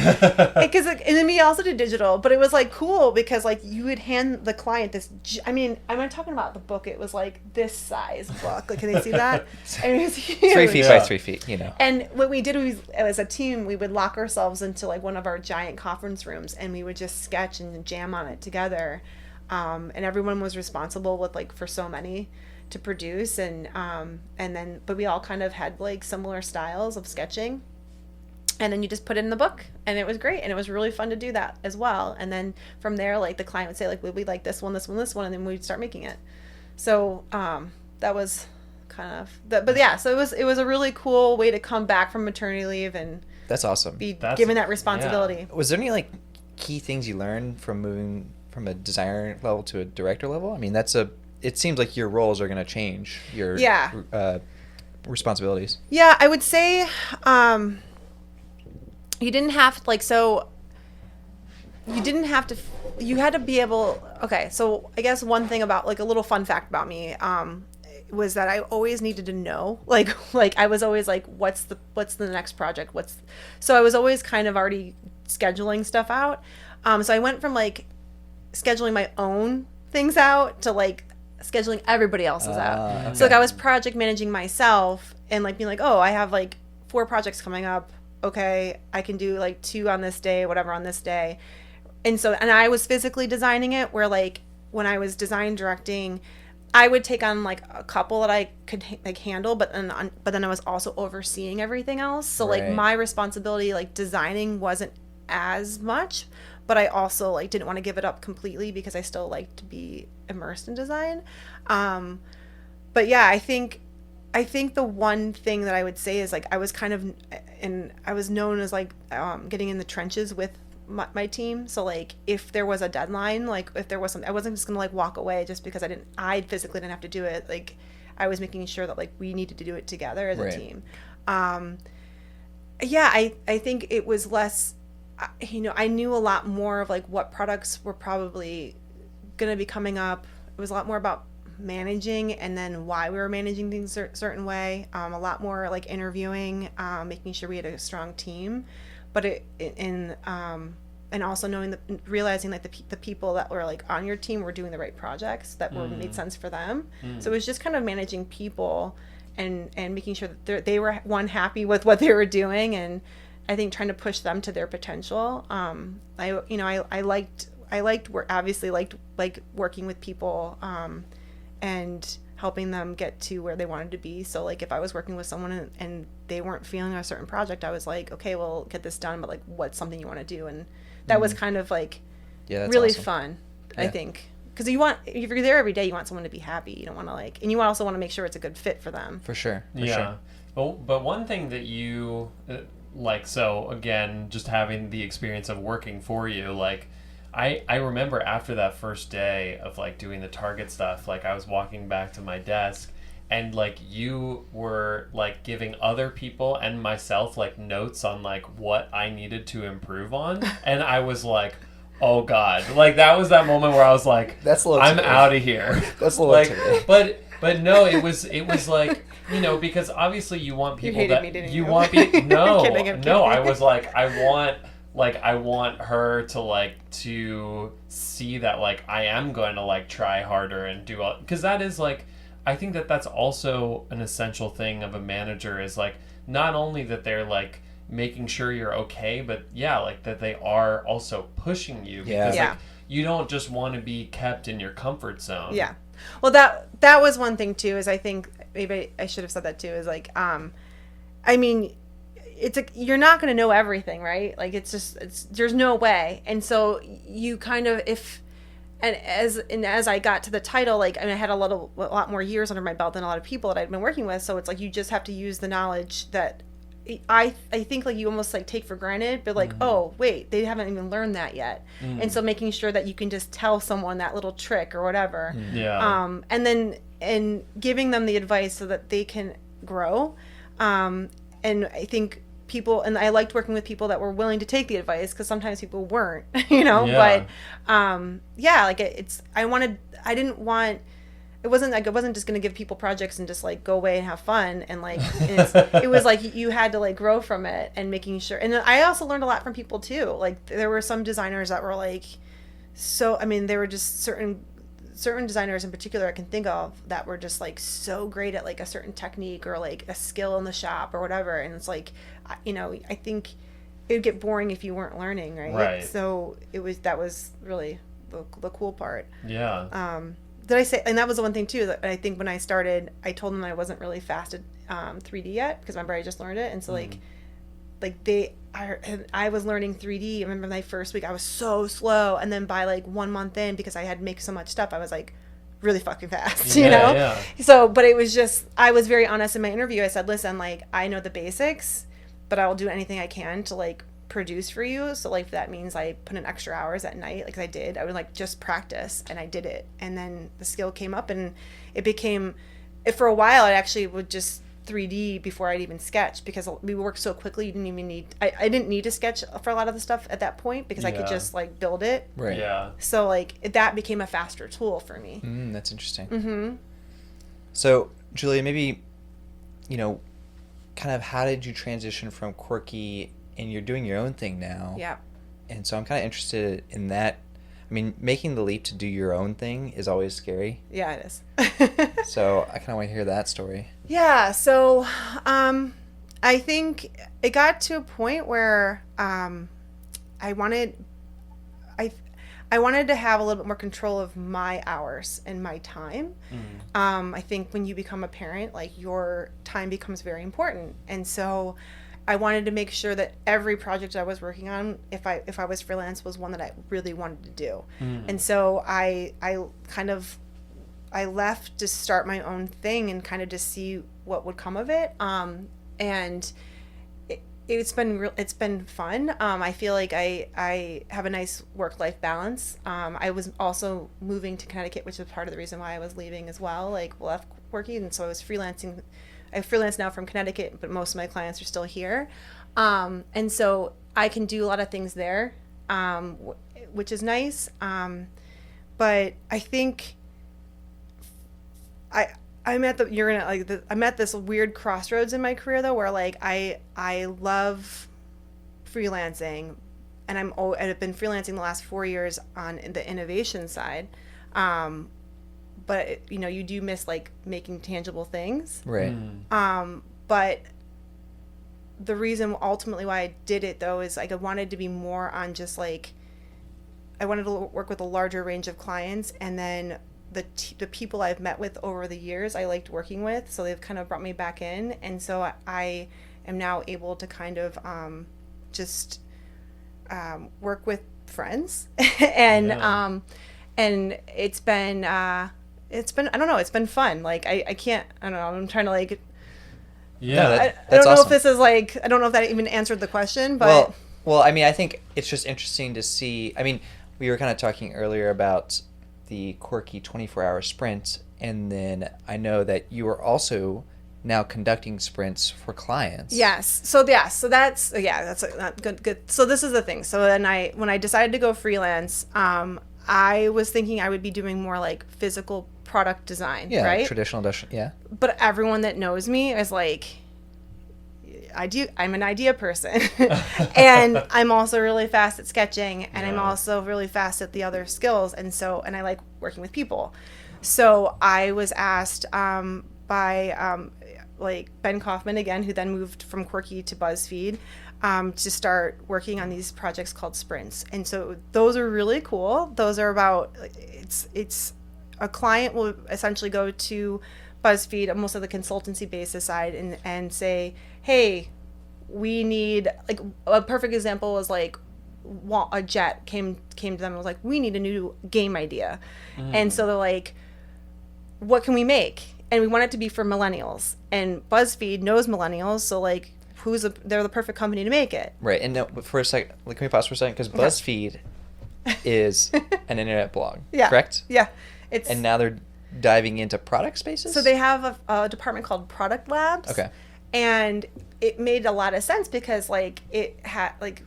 Because and then we also did digital, but it was like cool because like you would hand the client this. I mean, I'm not talking about the book. It was like this size book. Like, can they see that? And it was huge. 3 feet by 3 feet. And what we did was, as a team, we would lock ourselves into like one of our giant conference rooms, and we would just sketch and jam on it together. And everyone was responsible with like for so many to produce, and then but we all kind of had like similar styles of sketching, and then you just put it in the book, and it was great, and it was really fun to do that as well. And then from there, like the client would say like, we like this one, and then we'd start making it. So that was kind of but yeah, so it was a really cool way to come back from maternity leave and that's awesome, be given that responsibility. Was there any like key things you learned from moving from a designer level to a director level? I mean, it seems like your roles are going to change your responsibilities. Yeah, I would say you didn't have you had to be able, okay, so I guess one thing about, like a little fun fact about me was that I always needed to know, like I was always like, what's the next project? So I was always kind of already scheduling stuff out. So I went from like scheduling my own things out to like scheduling everybody else's out. Okay. So like I was project managing myself and like being like, oh, I have like 4 projects coming up. Okay, I can do like 2 on this day, whatever on this day. And I was physically designing it, where like when I was design directing, I would take on like a couple that I could like handle, but then I was also overseeing everything else. So like Right. my responsibility, like designing, wasn't as much, but I also like didn't want to give it up completely because I still like to be immersed in design. But yeah, I think the one thing that I would say is like I was kind of, and I was known as like getting in the trenches with my team. So like if there was a deadline, like if there was something, I wasn't just gonna like walk away just because I physically didn't have to do it. Like I was making sure that like we needed to do it together as Right. a team. Yeah, I think it was less, I knew a lot more of like what products were probably gonna be coming up. It was a lot more about managing and then why we were managing things a certain way, a lot more like interviewing, making sure we had a strong team, but and also knowing realizing like the people that were like on your team were doing the right projects that were made sense for them. So it was just kind of managing people and making sure that they were one happy with what they were doing, and I think trying to push them to their potential. I liked work, obviously liked like working with people, and helping them get to where they wanted to be. So like if I was working with someone and they weren't feeling a certain project, I was like, okay, well, get this done, but like what's something you want to do? And that was kind of like Yeah, that's really awesome. fun, I Yeah. think. Because if you're there every day, you want someone to be happy. You don't want to like, and you also want to make sure it's a good fit for them. For sure. For Yeah. sure. But one thing that you like, so again, just having the experience of working for you, like I remember after that first day of like doing the Target stuff, like I was walking back to my desk and like you were like giving other people and myself like notes on like what I needed to improve on, and I was like, oh God, like that was that moment where I was like, That's a little I'm too- out of here. That's a little like, too- but no, it was like, because obviously you want people hated that me, didn't you you? want people. No, I'm kidding, I'm no, I kidding. was like, I want her to like to see that like I am going to like try harder and do all, because that is like, I think that that's also an essential thing of a manager, is like not only that they're like making sure you're okay, but yeah, like that they are also pushing you, Yeah. because Yeah. like you don't just want to be kept in your comfort zone. Yeah. Well, that was one thing too, is I think maybe I should have said that too, is like, I mean, you're not going to know everything, right? Like there's no way. And so you kind of, as I got to the title, like, I mean, I had a lot more years under my belt than a lot of people that I'd been working with. So it's like, you just have to use the knowledge that I think like you almost like take for granted, but like, oh wait, they haven't even learned that yet. And so making sure that you can just tell someone that little trick or whatever. Yeah. And giving them the advice so that they can grow. And I think and I liked working with people that were willing to take the advice, because sometimes people weren't, Yeah. but yeah, like it wasn't like I wasn't just going to give people projects and just like go away and have fun, and like it was like you had to like grow from it, and making sure. And I also learned a lot from people too. Like there were some designers that were like, so I mean, there were just certain designers in particular I can think of that were just like so great at like a certain technique or like a skill in the shop or whatever, and it's like, I think it would get boring if you weren't learning, right? So that was really the cool part. Yeah. Did I say? And that was the one thing too, that I think when I started, I told them I wasn't really fast at 3D yet, because remember I just learned it, and so like I was learning 3D. I remember my first week I was so slow, and then by like 1 month in, because I had to make so much stuff, I was like really fucking fast, Yeah. So, but it was just, I was very honest in my interview. I said, listen, like I know the basics, but I will do anything I can to like produce for you. So like if that means I put in extra hours at night, like I did, I would like just practice, and I did it, and then the skill came up, and it became, for a while I actually would just 3D before I'd even sketch, because we worked so quickly. You didn't even need, I didn't need to sketch for a lot of the stuff at that point, because I could just like build it. Right. Yeah. So like that became a faster tool for me. That's interesting. So Julia, maybe, kind of how did you transition from quirky, and you're doing your own thing now? Yeah. And so I'm kind of interested in that. I mean, making the leap to do your own thing is always scary. Yeah, it is. So I kind of want to hear that story. Yeah. So, I think it got to a point where, I I wanted to have a little bit more control of my hours and my time. I think when you become a parent, like your time becomes very important. And so I wanted to make sure that every project I was working on, if I was freelance, was one that I really wanted to do. And so I left to start my own thing and kind of to see what would come of it. And it's been fun. I feel like I have a nice work-life balance. I was also moving to Connecticut, which was part of the reason why I was leaving as well, like left working. And so I was freelancing. I freelance now from Connecticut, but most of my clients are still here. And so I can do a lot of things there, which is nice. But I think I'm at I'm at this weird crossroads in my career though, where like I love freelancing, and I've been freelancing the last 4 years on the innovation side. But you do miss like making tangible things. Right. But the reason ultimately why I did it though is like I wanted to be more on just like, I wanted to work with a larger range of clients, and then the people I've met with over the years I liked working with, so they've kind of brought me back in, and so I am now able to kind of just work with friends and it's been I don't know, it's been fun. Like I can't, I don't know, I'm trying to like, yeah, I that's don't know awesome. if this is like, I don't know if that even answered the question, but well, I mean, I think it's just interesting to see. I mean, we were kind of talking earlier about the quirky 24-hour sprint, and then I know that you are also now conducting sprints for clients. Yes. So that's good. So this is the thing. So then when I decided to go freelance, I was thinking I would be doing more like physical product design, Yeah, right? traditional industrial, yeah. But everyone that knows me is like, I'm an idea person. And I'm also really fast at sketching, and I'm also really fast at the other skills. And I like working with people. So I was asked by like Ben Kaufman again, who then moved from Quirky to BuzzFeed, to start working on these projects called sprints. And so those are really cool. Those are about, it's a client will essentially go to BuzzFeed, most of the consultancy basis side, and say, hey, we need, like, a perfect example was like a Jet came to them and was like, we need a new game idea. And so they're like, what can we make? And we want it to be for millennials, and BuzzFeed knows millennials, so like they're the perfect company to make it. Right. And now, for a second, can we pause for a second? Because BuzzFeed is an internet blog, correct? Yeah. And now they're diving into product spaces? So they have a department called Product Labs. Okay. And it made a lot of sense because like it had like,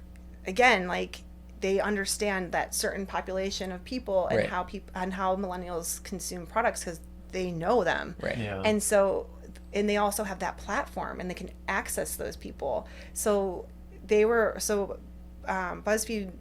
again, like they understand that certain population of people and how millennials consume products because they know them. Right. Yeah. And so, and they also have that platform and they can access those people. So BuzzFeed,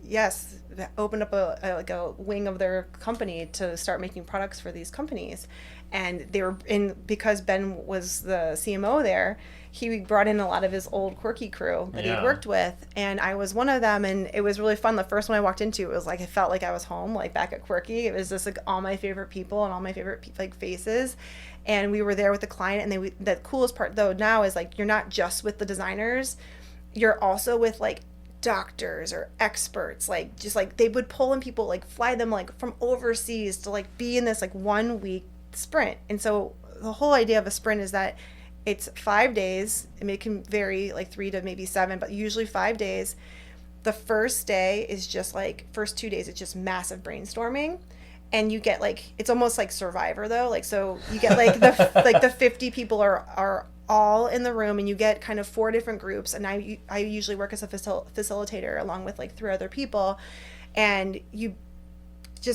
yes, opened up a wing of their company to start making products for these companies. And they were because Ben was the CMO there, he brought in a lot of his old Quirky crew that he worked with, and I was one of them, and it was really fun. The first one I walked into, it was like I felt like I was home, like back at Quirky. It was just like all my favorite people and all my favorite like faces, and we were there with the client. And the coolest part though now is like you're not just with the designers, you're also with like doctors or experts, like just like they would pull in people, like fly them like from overseas to like be in this like 1 week sprint. And so the whole idea of a sprint is that it's 5 days. It can vary like 3 to maybe 7, but usually 5 days. The first day is just like, first 2 days, it's just massive brainstorming. And you get like, it's almost like Survivor though. Like, so you get like the 50 people are all in the room, and you get kind of 4 different groups. And I usually work as a facilitator along with like 3 other people. And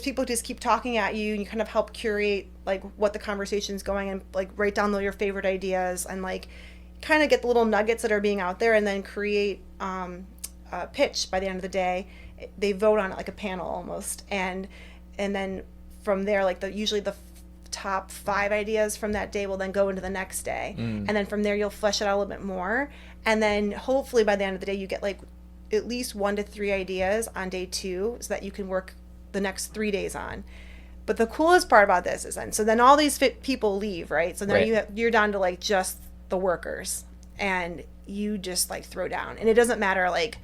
people just keep talking at you, and you kind of help curate like what the conversation's going, and like write down your favorite ideas, and like kind of get the little nuggets that are being out there, and then create a pitch by the end of the day. They vote on it like a panel almost, and then from there, like usually the top 5 ideas from that day will then go into the next day, and then from there you'll flesh it out a little bit more, and then hopefully by the end of the day you get like at least 1 to 3 ideas on day 2 so that you can work the next 3 days on. But the coolest part about this is then all these people leave, right? So now you're down to like just the workers, and you just like throw down, and it doesn't matter like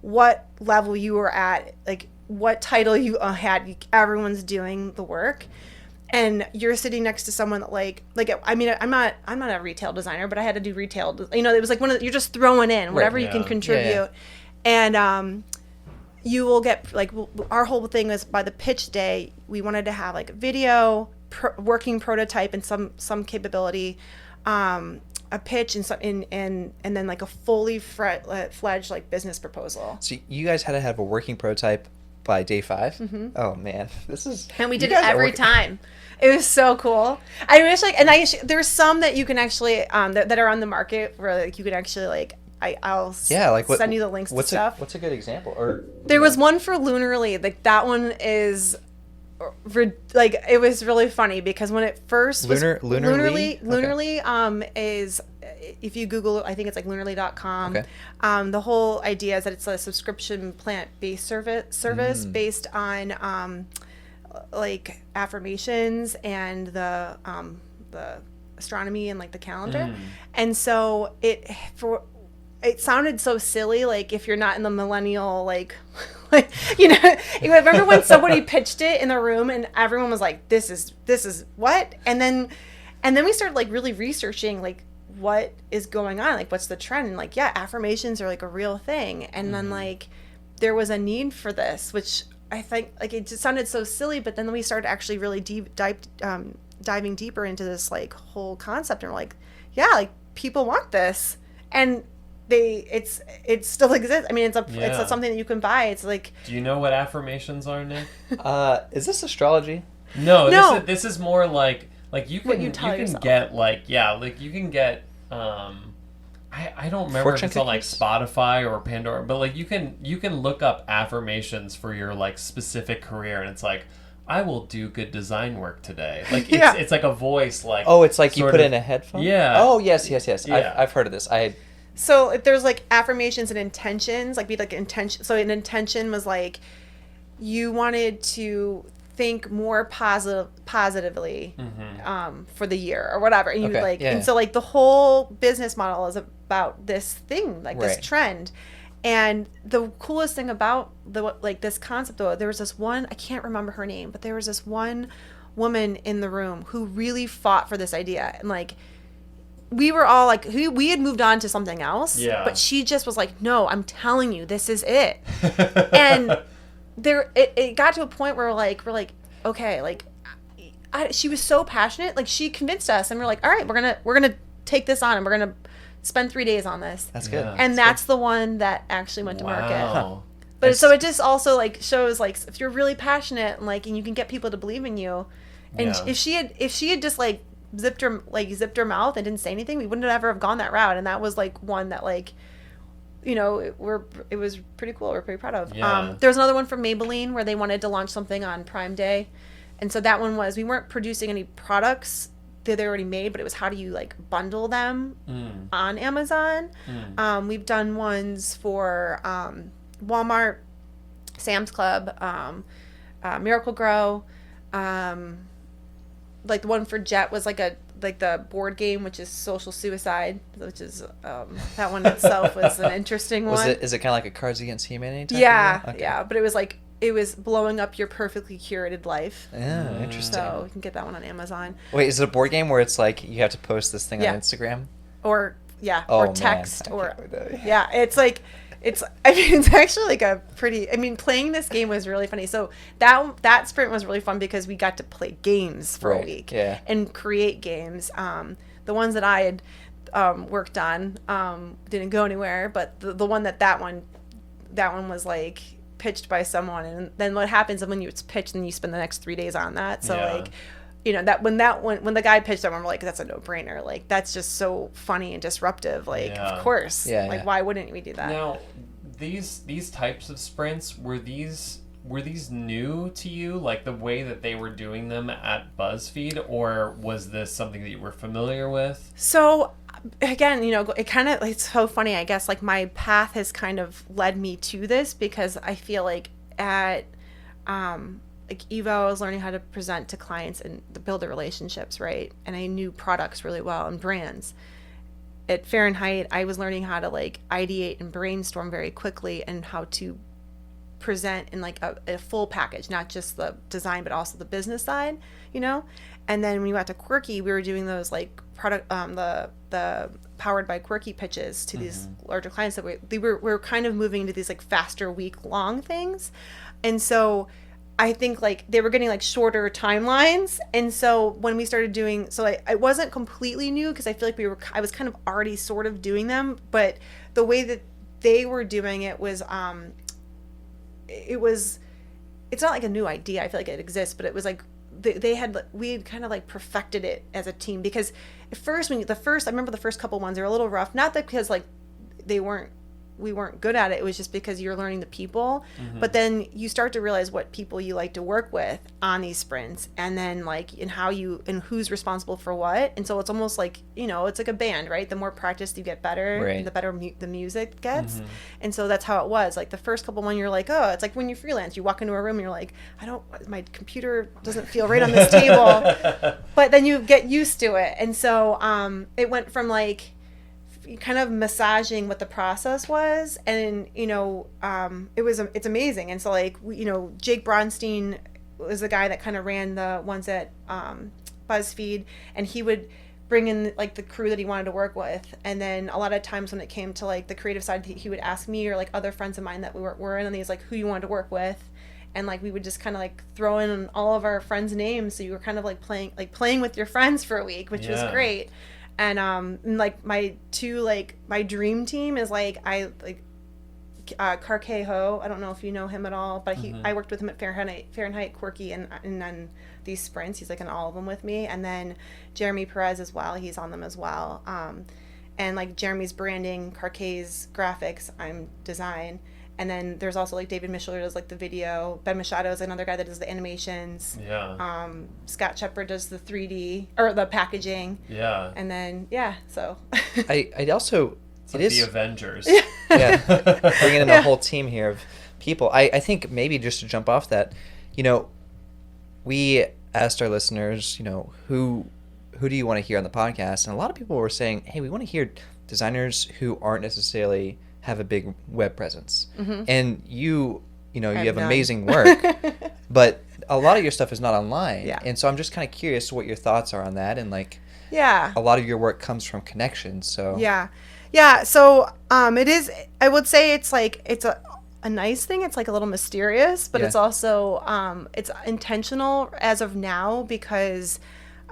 what level you were at, like what title you had, everyone's doing the work, and you're sitting next to someone that like I mean, I'm not a retail designer, but I had to do retail. You know, it was like you're just throwing in whatever you can contribute, and you will get like our whole thing was by the pitch day we wanted to have like a video, working prototype, and some capability, a pitch and then like a fully fledged like business proposal. So you guys had to have a working prototype by day 5? Mm-hmm. Oh man, and we did it every time. It was so cool. I wish there's some that you can actually that are on the market where like you can actually like I'll send you the links to stuff. What's a good example? Or there was one for Lunarly. Like that one is like it was really funny because when it first Lunarly is, if you Google, I think it's like lunarly.com. Okay. The whole idea is that it's a subscription plant-based service based on like affirmations and the astronomy and like the calendar. And so it sounded so silly, like if you're not in the millennial, like you know, remember when somebody pitched it in the room and everyone was like, this is what? And then we started like really researching like what is going on, like what's the trend, and like affirmations are like a real thing. And then like there was a need for this, which I think like it just sounded so silly, but then we started actually really diving deeper into this like whole concept, and we're like, like people want this, and it still exists. I mean, it's something that you can buy. It's like, do you know what affirmations are, Nick? Is this astrology? No. This is more like you can yourself. get like you can get I don't remember if it's on like Spotify or Pandora, but like you can look up affirmations for your like specific career, and it's like, I will do good design work today. Like it's like a voice, like it's like you put in a headphone. Yeah. Oh yes. Yeah. I've heard of this. So if there's like affirmations and intentions, like be like intention. So an intention was like you wanted to think more positively for the year or whatever, and you and so like the whole business model is about this thing, like this trend. And the coolest thing about this concept, though, there was this one, I can't remember her name, but there was this one woman in the room who really fought for this idea, and like we were all like, we had moved on to something else, but she just was like, no, I'm telling you, this is it. And it got to a point where we're like, okay, like she was so passionate, like she convinced us, and we're like, all right, we're gonna take this on, and we're gonna spend 3 days on this. That's good. And that's the one that actually went to market. Huh. But so it just also like shows like if you're really passionate and like, and you can get people to believe in you. And if she had just like zipped her mouth and didn't say anything, we wouldn't have ever have gone that route. And that was like one that like, you know, it was pretty cool. We're pretty proud of. There was another one from Maybelline where they wanted to launch something on Prime Day. And so that one was, we weren't producing any products that they already made, but it was how do you like bundle them on Amazon. We've done ones for Walmart, Sam's Club, Miracle Grow. Like the one for Jet was like the board game, which is Social Suicide, which is that one itself was an interesting one. Is it kind of like a Cards Against Humanity type? Yeah, but it was like, it was blowing up your perfectly curated life. Yeah, interesting. So you can get that one on Amazon. Wait, is it a board game where it's like you have to post this thing on Instagram? Or text, it's like, I mean, it's actually like a pretty, I mean, playing this game was really funny. So that sprint was really fun because we got to play games for a week and create games. The ones that I had worked on didn't go anywhere, but the one that one was like pitched by someone, and then what happens when it's pitched and you spend the next 3 days on that. So like, you know, when the guy pitched that one, we're like, that's a no-brainer. Like, that's just so funny and disruptive. Like, of course. Why wouldn't we do that? Now, these types of sprints, were these new to you, like the way that they were doing them at BuzzFeed, or was this something that you were familiar with? So again, it's so funny, I guess, like my path has kind of led me to this, because I feel like at like Evo, I was learning how to present to clients and to build the relationships, right? And I knew products really well and brands. At Fahrenheit, I was learning how to like ideate and brainstorm very quickly, and how to present in like a full package, not just the design but also the business side, And then when we went to Quirky, we were doing those like product the powered by Quirky pitches to these larger clients that we were kind of moving into these like faster week long things. And so I think like they were getting like shorter timelines. And so when we started doing, so I wasn't completely new, because I feel like I was kind of already sort of doing them, but the way that they were doing it was it's not like a new idea. I feel like it exists, but it was like we had kind of like perfected it as a team, because at first I remember the first couple ones, they were a little rough, not that because like we weren't good at it. It was just because you're learning the people, but then you start to realize what people you like to work with on these sprints, and then like and who's responsible for what. And so it's almost like, it's like a band, right? The more practice you get better, right, the better the music gets. And so that's how it was. Like the first couple one, you're like, oh, it's like when you freelance, you walk into a room and you're like, my computer doesn't feel right on this table. But then you get used to it. And so it went from like kind of massaging what the process was, and it's amazing. And so like Jake Bronstein was the guy that kind of ran the ones at BuzzFeed, and he would bring in like the crew that he wanted to work with. And then a lot of times when it came to like the creative side, he would ask me or like other friends of mine that were in, and he's like, who you wanted to work with. And like we would just kind of like throw in all of our friends' names, so you were kind of like playing with your friends for a week, which was great. And like my dream team is like Karke Ho. I don't know if you know him at all, but I worked with him at Fahrenheit, Quirky, and then these sprints. He's like in all of them with me. And then Jeremy Perez as well. He's on them as well. And like Jeremy's branding, Karke's graphics, I'm design. And then there's also like David Mishler does like the video. Ben Machado is another guy that does the animations. Yeah. Scott Shepard does the 3D or the packaging. Yeah. And then so. I also it's like the Avengers. Yeah. Bringing in a whole team here of people. I think maybe just to jump off that, we asked our listeners, who do you want to hear on the podcast? And a lot of people were saying, hey, we want to hear designers who aren't necessarily have a big web presence. And you have amazing work, but a lot of your stuff is not online. Yeah. And so I'm just kind of curious what your thoughts are on that. And like, a lot of your work comes from connections. So so it is, I would say it's like it's a nice thing. It's like a little mysterious, but it's also it's intentional as of now, because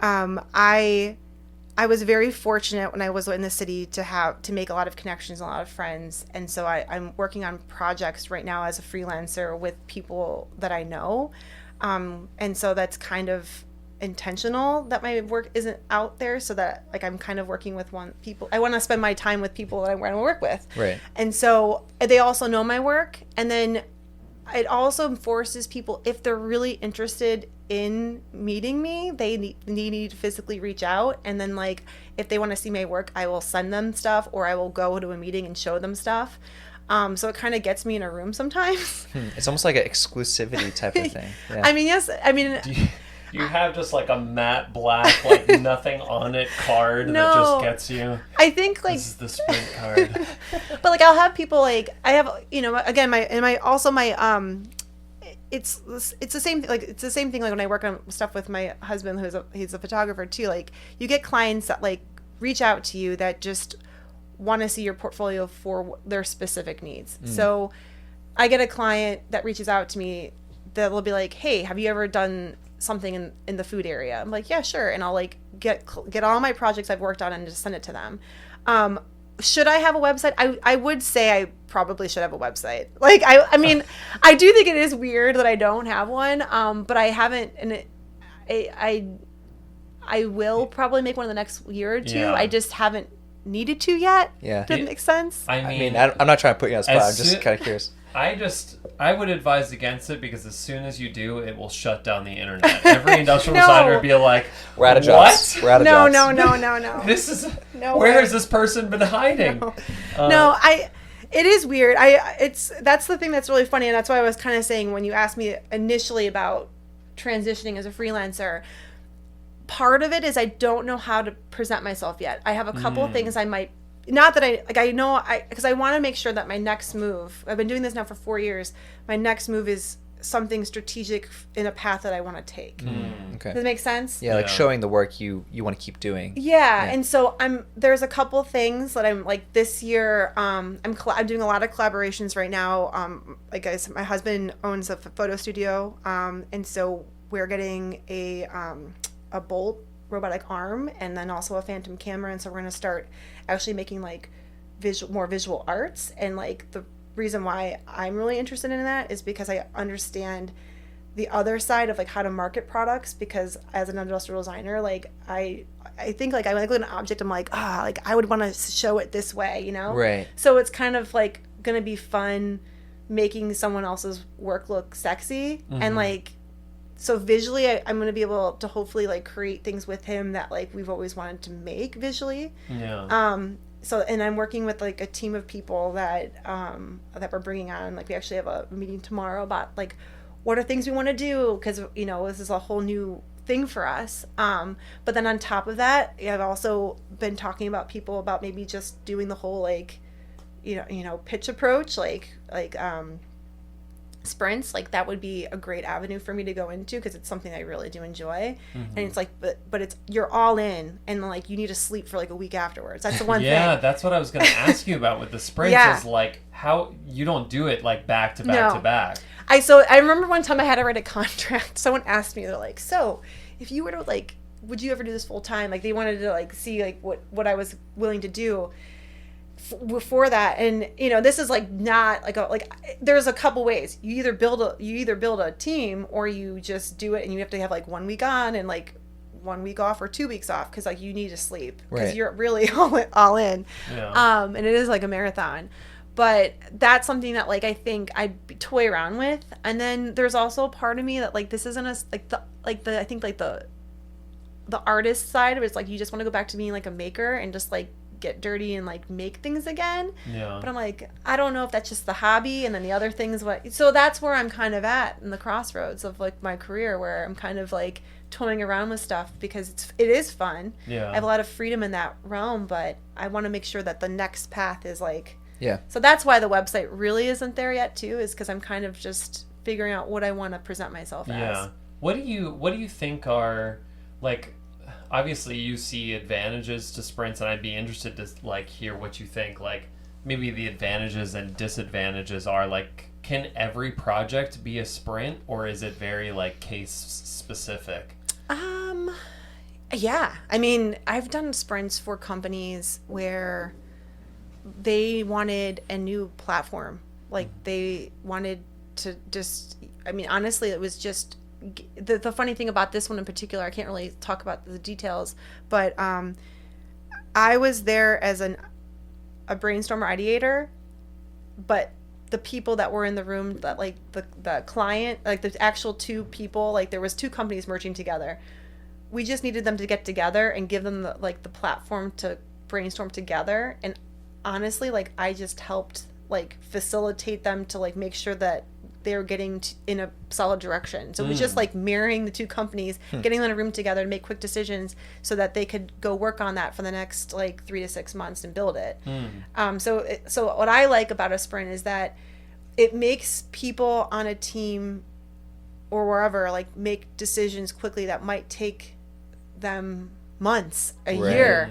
I was very fortunate when I was in the city to make a lot of connections and a lot of friends. And so I'm working on projects right now as a freelancer with people that I know. And so that's kind of intentional that my work isn't out there, so that like I'm kind of working with people. I want to spend my time with people that I want to work with. Right. And so they also know my work. And then it also forces people, if they're really interested in meeting me, they need to physically reach out. And then like if they want to see my work, I will send them stuff, or I will go to a meeting and show them stuff. So it kind of gets me in a room sometimes. It's almost like an exclusivity type of thing. Yeah. I mean, yes. I mean, do you have just like a matte black, like nothing on it card that just gets you? I think like this is the sprint card. But like I'll have people like I have again my it's the same like it's the same thing like when I work on stuff with my husband he's a photographer too. Like you get clients that like reach out to you that just want to see your portfolio for their specific needs. So I get a client that reaches out to me that will be like, hey, have you ever done something in the food area? I'm like, yeah, sure. And I'll like get all my projects I've worked on and just send it to them. Should I have a website? I would say I probably should have a website. Like I mean, I do think it is weird that I don't have one. But I haven't, and I will probably make one in the next year or two. Yeah. I just haven't needed to yet. Yeah. Does that make sense? I mean, I'm not trying to put you on the spot. I'm just kind of curious. I would advise against it because as soon as you do, it will shut down the internet. Every industrial designer would be like, we're out of jobs. What? We're out of jobs. No. This is No where way. has this person been hiding? No, it is weird. That's the thing that's really funny, and that's why I was kind of saying when you asked me initially about transitioning as a freelancer, part of it is I don't know how to present myself yet. I have a couple of things I might, not that because I want to make sure that my next move, I've been doing this now for 4 years, my next move is something strategic in a path that I want to take. Okay. Does that make sense? Yeah, like showing the work you want to keep doing. Yeah, and so there's a couple things that I'm like this year. I'm doing a lot of collaborations right now. Like my husband owns a photo studio, and so we're getting a Bolt robotic arm and then also a phantom camera, and so we're gonna start actually making like more visual arts. And like the reason why I'm really interested in that is because I understand the other side of like how to market products, because as an industrial designer, like I think like I look at an object, I'm like, like I would want to show it this way, you know? Right. So it's kind of like gonna be fun making someone else's work look sexy. And like, so visually I'm gonna be able to hopefully like create things with him that like we've always wanted to make visually. Yeah. So, and I'm working with like a team of people that we're bringing on. Like we actually have a meeting tomorrow about like what are things we want to do, because you know this is a whole new thing for us. But then on top of that, I've also been talking about people about maybe just doing the whole like you know pitch approach, like sprints. Like that would be a great avenue for me to go into, because it's something I really do enjoy. And it's like but it's you're all in, and like you need to sleep for like a week afterwards. That's the one thing. Yeah, that's what I was going to ask you about with the sprints. Is like how you don't do it like back to back to back. I remember one time I had to write a contract. Someone asked me, they're like, so if you were to like, would you ever do this full time? Like they wanted to like see like what I was willing to do before that. And you know, this is like not like there's a couple ways. You either build a team, or you just do it and you have to have like 1 week on and like 1 week off or 2 weeks off, because like you need to sleep, because you're really all in. And it is like a marathon. But that's something that like I think I'd toy around with. And then there's also a part of me that like this isn't I think the artist side of it is like you just want to go back to being like a maker and just like get dirty and like make things again. But I'm like, I don't know if that's just the hobby, and then the other things so that's where I'm kind of at in the crossroads of like my career, where I'm kind of like toying around with stuff because it is fun. I have a lot of freedom in that realm, but I want to make sure that the next path is like. So that's why the website really isn't there yet too, is because I'm kind of just figuring out what I want to present myself as. What do you think are like, obviously you see advantages to sprints, and I'd be interested to like hear what you think, like maybe the advantages and disadvantages are. Like, can every project be a sprint, or is it very like case specific? Yeah. I mean, I've done sprints for companies where they wanted a new platform. Like they wanted to just, I mean, honestly, it was just the funny thing about this one in particular, I can't really talk about the details, but I was there as a brainstormer ideator, but the people that were in the room, that like the client, like the actual two people, like there was two companies merging together. We just needed them to get together and give them the platform to brainstorm together. And honestly, like I just helped like facilitate them to like make sure that they're getting in a solid direction. So it was just like marrying the two companies, getting them in a room together to make quick decisions so that they could go work on that for the next like 3 to 6 months and build it. So what I like about a sprint is that it makes people on a team or wherever like make decisions quickly that might take them months, a year.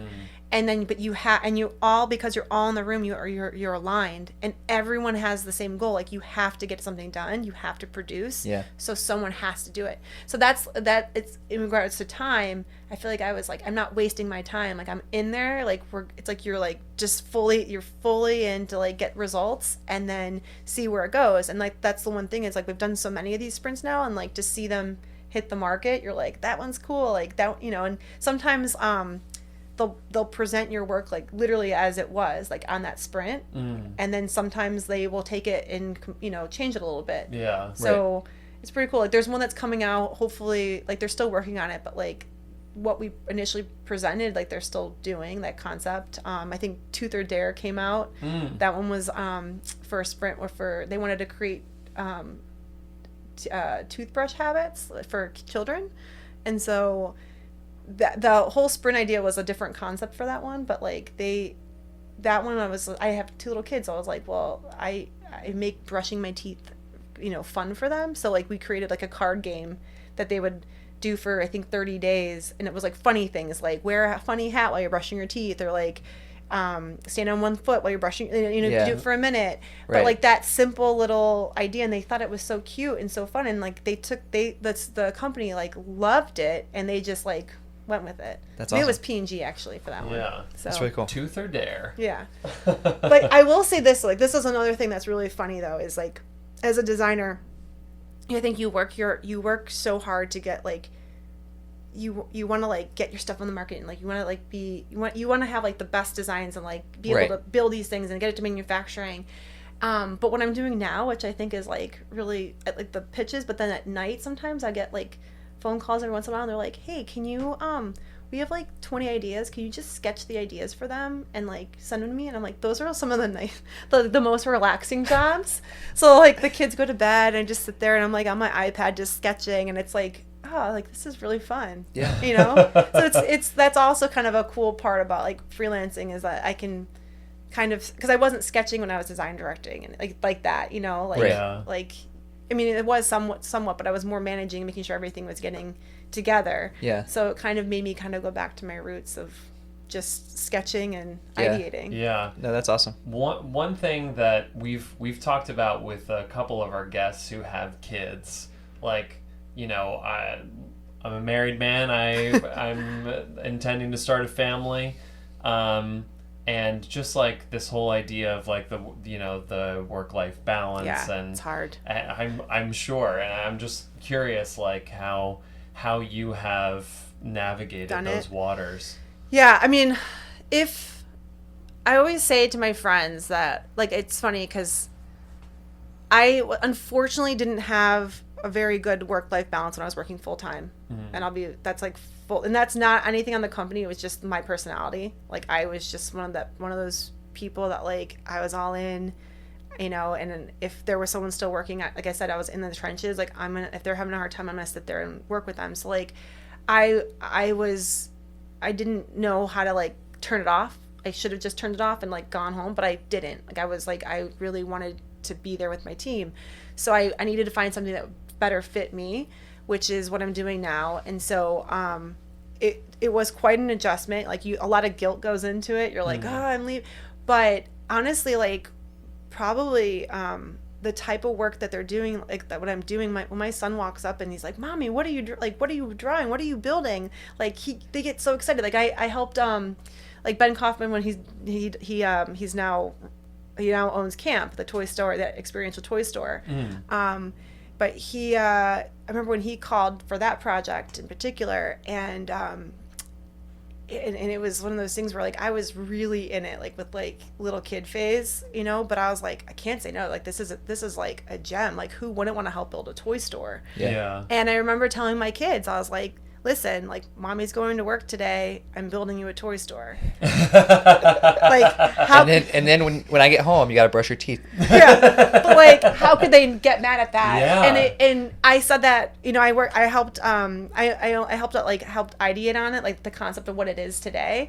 And then, but you have, and you all, because you're all in the room, you're aligned, and everyone has the same goal. Like you have to get something done, you have to produce. So someone has to do it. So that's it's in regards to time. I feel like I was like, I'm not wasting my time. Like I'm in there. Like it's like you're like just you're fully in to like get results and then see where it goes. And like that's the one thing is like we've done so many of these sprints now, and like to see them hit the market, you're like, that one's cool. Like that, you know. And sometimes they'll present your work like literally as it was, like on that sprint, and then sometimes they will take it and change it a little bit. Yeah. So it's pretty cool. Like there's one that's coming out. Hopefully, like they're still working on it, but like what we initially presented, like they're still doing that concept. I think Tooth or Dare came out. That one was for a sprint where they wanted to create toothbrush habits for children, and so the whole sprint idea was a different concept for that one. But like that one I have 2 little kids, so I was like, well, I make brushing my teeth fun for them. So like we created like a card game that they would do for I think 30 days, and it was like funny things like wear a funny hat while you're brushing your teeth, or like stand on one foot while you're brushing, do it for a minute. Right. But like that simple little idea, and they thought it was so cute and so fun, and like the company like loved it, and they just like went with it. That's awesome. It awesome. was P&G actually for that one. Yeah. So that's really cool. Tooth or Dare. Yeah. But I will say this, like this is another thing that's really funny though, is like as a designer, I think you work so hard to get like you want to like get your stuff on the market, and like you want to like you want to have like the best designs and like be able to build these things and get it to manufacturing. But what I'm doing now, which I think is like really like the pitches, but then at night sometimes I get like phone calls every once in a while, and they're like, hey, can you we have like 20 ideas, can you just sketch the ideas for them and like send them to me? And I'm like, those are some of the most relaxing jobs. So like the kids go to bed and I just sit there and I'm like on my iPad just sketching, and it's like, oh, like this is really fun. Yeah. So it's that's also kind of a cool part about like freelancing, is that I can kind of, because I wasn't sketching when I was design directing and like that, like I mean it was somewhat, but I was more managing, making sure everything was getting together. Yeah. So it kind of made me kind of go back to my roots of just sketching and ideating. Yeah. No, that's awesome. One thing that we've talked about with a couple of our guests who have kids, like, I'm a married man. I'm intending to start a family, and just like this whole idea of like the work-life balance. Yeah, and it's hard. I'm sure, and I'm just curious, like how you have navigated those waters. Yeah, I mean, if I always say to my friends that like it's funny because I unfortunately didn't have a very good work-life balance when I was working full-time. And that's like full, and that's not anything on the company. It was just my personality. Like I was just one of those people that like I was all in, and if there was someone still working, like I said, I was in the trenches. Like if they're having a hard time, I'm gonna sit there and work with them. So like I didn't know how to like turn it off. I should have just turned it off and like gone home, but I didn't. Like I was like, I really wanted to be there with my team. So I needed to find something that better fit me, which is what I'm doing now. And so it was quite an adjustment. Like a lot of guilt goes into it. You're like, oh, I'm leaving. But honestly, like probably the type of work that they're doing, like that what I'm doing, when my son walks up and he's like, Mommy, what are you drawing? What are you building? Like they get so excited. Like I helped like Ben Kaufman when he's now owns Camp, the toy store, that experiential toy store. But I remember when he called for that project in particular, and it was one of those things where like I was really in it, like with like little kid phase, but I was like, I can't say no. Like this is like a gem. Like who wouldn't want to help build a toy store? Yeah. And I remember telling my kids, I was like, listen, like Mommy's going to work today. I'm building you a toy store. Like how? And then when I get home, you got to brush your teeth. Yeah, but like, how could they get mad at that? Yeah. And I said that I helped helped ideate on it, like the concept of what it is today.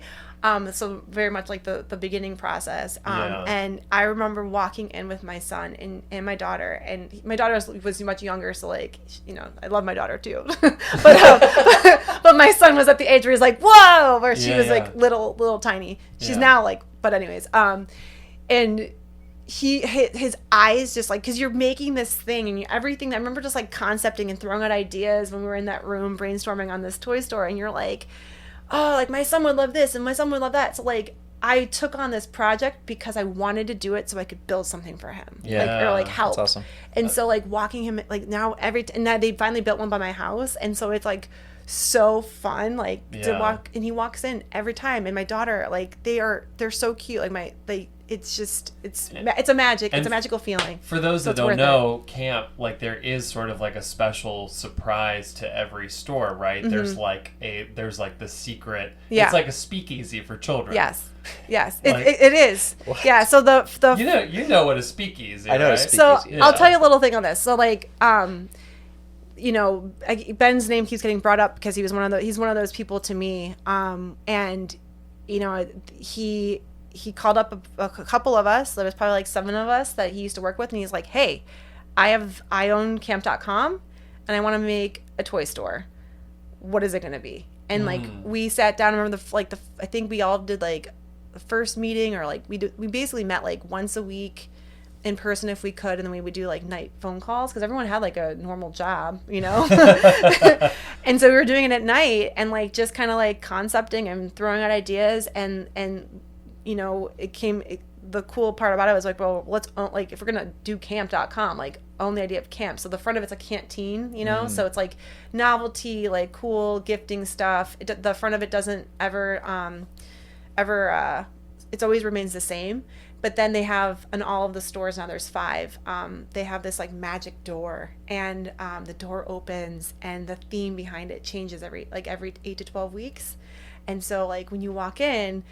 So very much like the beginning process. And I remember walking in with my son and my daughter, and my daughter was much younger, so like I love my daughter too, but my son was at the age where he's like, whoa, where she was like little tiny. She's now like, but anyways, and his eyes just like, because you're making this thing and everything. I remember just like concepting and throwing out ideas when we were in that room brainstorming on this toy store, and you're like, oh, like my son would love this and my son would love that. So like I took on this project because I wanted to do it so I could build something for him. Yeah. Or like help. That's awesome. And so like walking him, like now and now they finally built one by my house. And so it's like so fun, like to Yeah. walk, and he walks in every time, and my daughter, like they're so cute, like it's just it's a magical feeling. For those So that it's don't worth know, camp, like there is sort of like a special surprise to every store, right? There's like the secret. Yeah. It's like a speakeasy for children. Yes, Like- it is. Yeah. So the You know what a speakeasy. I know what a right? speakeasy. So I'll tell you a little thing on this. So like Ben's name keeps getting brought up because he's one of those people to me. And he called up a couple of us. There was probably like 7 of us that he used to work with, and he's like, "Hey, I own camp.com, and I want to make a toy store. What is it going to be?" And like we sat down. I remember I think we all did like the first meeting, or like we basically met like once a week in person if we could, and then we would do like night phone calls because everyone had like a normal job, and so we were doing it at night and like just kind of like concepting and throwing out ideas, and the cool part about it was like, well, let's own, like, if we're gonna do camp.com, like own the idea of camp. So the front of it's a canteen, so it's like novelty, like cool gifting stuff. The front of it doesn't ever it always remains the same. But then they have, in all of the stores now, there's 5, they have this like magic door, and the door opens and the theme behind it changes every 8 to 12 weeks. And so like when you walk in,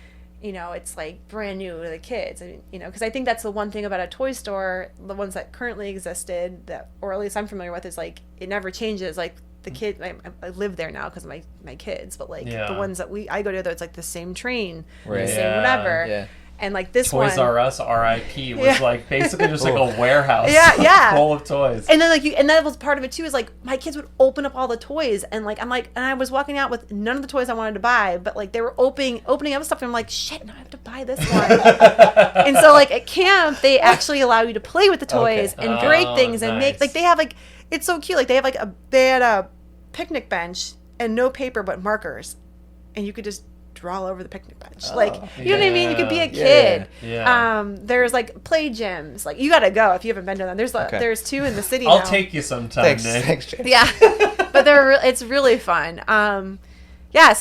it's like brand new to the kids, because I think that's the one thing about a toy store, the ones that currently existed, that, or at least I'm familiar with, is like it never changes. Like the kid, I live there now because of my kids, but like the ones that I go to, it's like the same train, Right. the same whatever. Yeah. And like this Toys one, R Us RIP was like basically just like a warehouse Yeah. full of toys. and then and that was part of it too, is like my kids would open up all the toys, and like and I was walking out with none of the toys I wanted to buy, but like they were opening up stuff, and I'm like, shit, now I have to buy this one. And so like at camp they actually allow you to play with the toys and break things and make, nice. like they have like, it's so cute, like they have they had a picnic bench and no paper but markers, and you could just draw all over the picnic bench, like you know what I mean, you could be a kid. Yeah. There's like play gyms, like you gotta go if you haven't been to them. There's 2 in the city now. I'll take you sometime, Nick. Thanks, Jay. Yeah, but it's really fun. So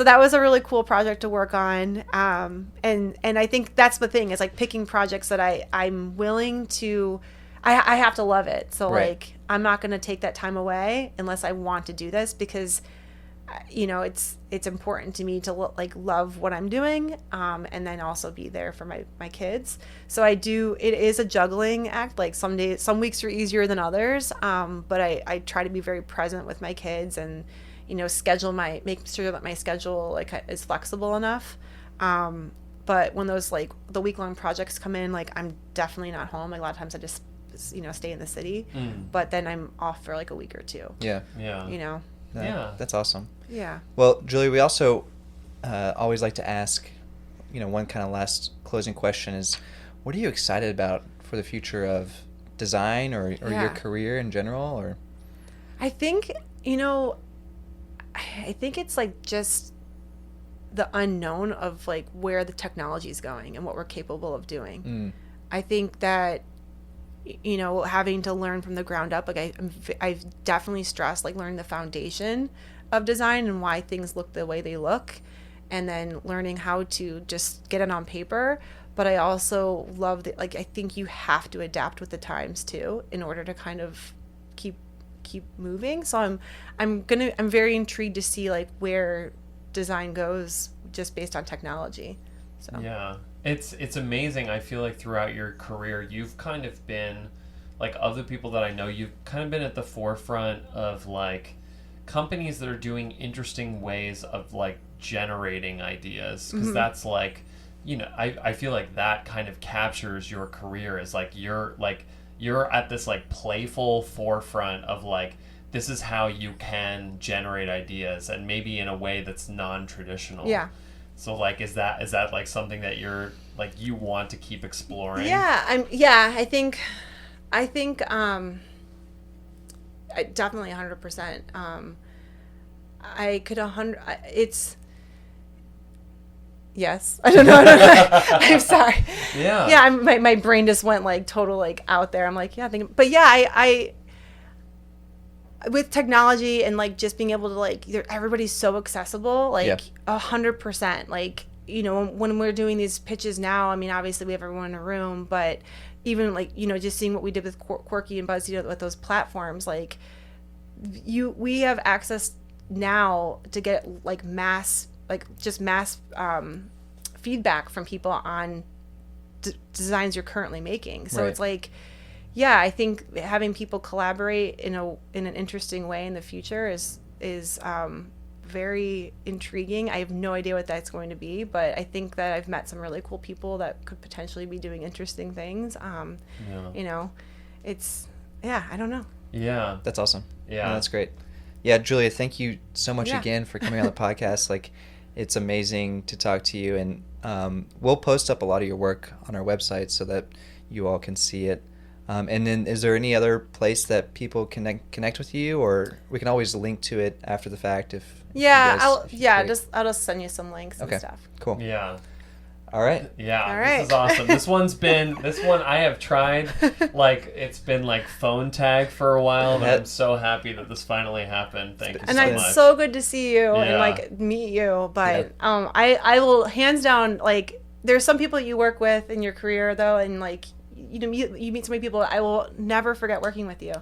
that was a really cool project to work on. And I think that's the thing, is like picking projects that I'm willing to, I have to love it. So Right. like I'm not going to take that time away unless I want to do this, because it's important to me to love what I'm doing, and then also be there for my kids. So it is a juggling act. Like some weeks are easier than others, but I try to be very present with my kids, and make sure that my schedule like is flexible enough. But when those like the week-long projects come in, like I'm definitely not home. Like a lot of times I just stay in the city, but then I'm off for like a week or 2. Yeah. Yeah. Yeah. That's awesome. Yeah. Well, Julie, we also always like to ask, one kind of last closing question is, what are you excited about for the future of design or your career in general? Or I think, I think it's like just the unknown of like where the technology is going and what we're capable of doing. I think that, having to learn from the ground up, like I've definitely stressed like learning the foundation of design and why things look the way they look, and then learning how to just get it on paper. But I also love that, like, I think you have to adapt with the times too in order to kind of keep moving. So I'm very intrigued to see like where design goes just based on technology. So yeah, it's amazing. I feel like throughout your career you've kind of been, like, of the people that I know, you've kind of been at the forefront of like companies that are doing interesting ways of like generating ideas, because that's like, I feel like that kind of captures your career as like you're at this like playful forefront of like, this is how you can generate ideas, and maybe in a way that's non-traditional. Yeah. So like, is that like something that you're like, you want to keep exploring? I think I definitely 100%. I could 100. It's yes. I don't know. I'm sorry. Yeah. Yeah. My brain just went like total like out there. I'm like, yeah, but yeah, with technology and like just being able to like everybody's so accessible, like 100%. Like, you know, when we're doing these pitches now, I mean, obviously we have everyone in a room, but even like, you know, just seeing what we did with Quirky and BuzzFeed with those platforms, like we have access now to get like mass feedback from people on designs you're currently making. So it's like, yeah, I think having people collaborate in an interesting way in the future is very intriguing. I have no idea what that's going to be, but I think that I've met some really cool people that could potentially be doing interesting things. You know, I don't know. Yeah. That's awesome. Yeah. No, that's great. Yeah, Julia, thank you so much again for coming on the podcast. Like, it's amazing to talk to you, and we'll post up a lot of your work on our website so that you all can see it. And then is there any other place that people connect with you, or we can always link to it after the fact if I'll just send you some links and stuff. Cool. Yeah. All right. Yeah. All right. This is awesome. This one I have tried, like it's been like phone tag for a while, but I'm so happy that this finally happened. Thank you so much. And it's so good to see you and like meet you. But I will hands down, like there's some people you work with in your career though, and like you know you meet so many people. I will never forget working with you.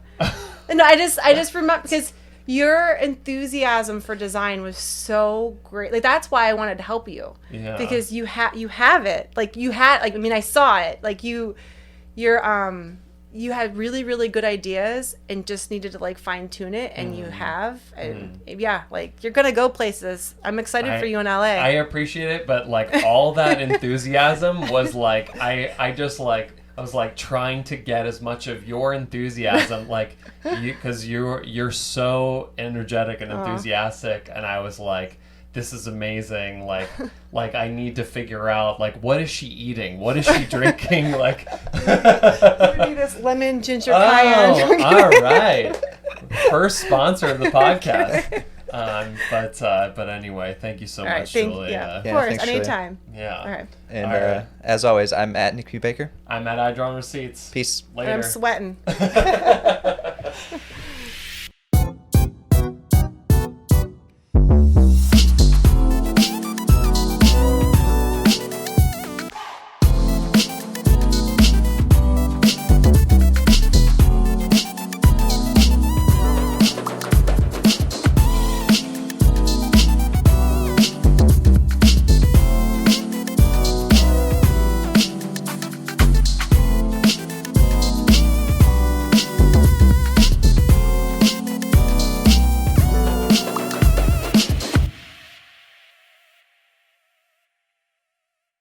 And I just remember because your enthusiasm for design was so great. Like that's why I wanted to help you. Yeah. Because you have it. Like you had like I mean I saw it. Like you had really, really good ideas and just needed to like fine tune it, and you have. And like you're gonna go places. I'm excited for you in LA. I appreciate it, but like all that enthusiasm was like I was like trying to get as much of your enthusiasm, like because you're so energetic and enthusiastic, and I was like, this is amazing. Like I need to figure out like what is she eating, what is she drinking, like. Maybe this lemon ginger cayenne. All right, first sponsor of the podcast. But anyway, thank you so much, Julie. Of course, thanks, anytime. Yeah. All right. And as always, I'm at Nick Q. Baker. I'm at iDrawing Receipts. Peace. Later. And I'm sweating.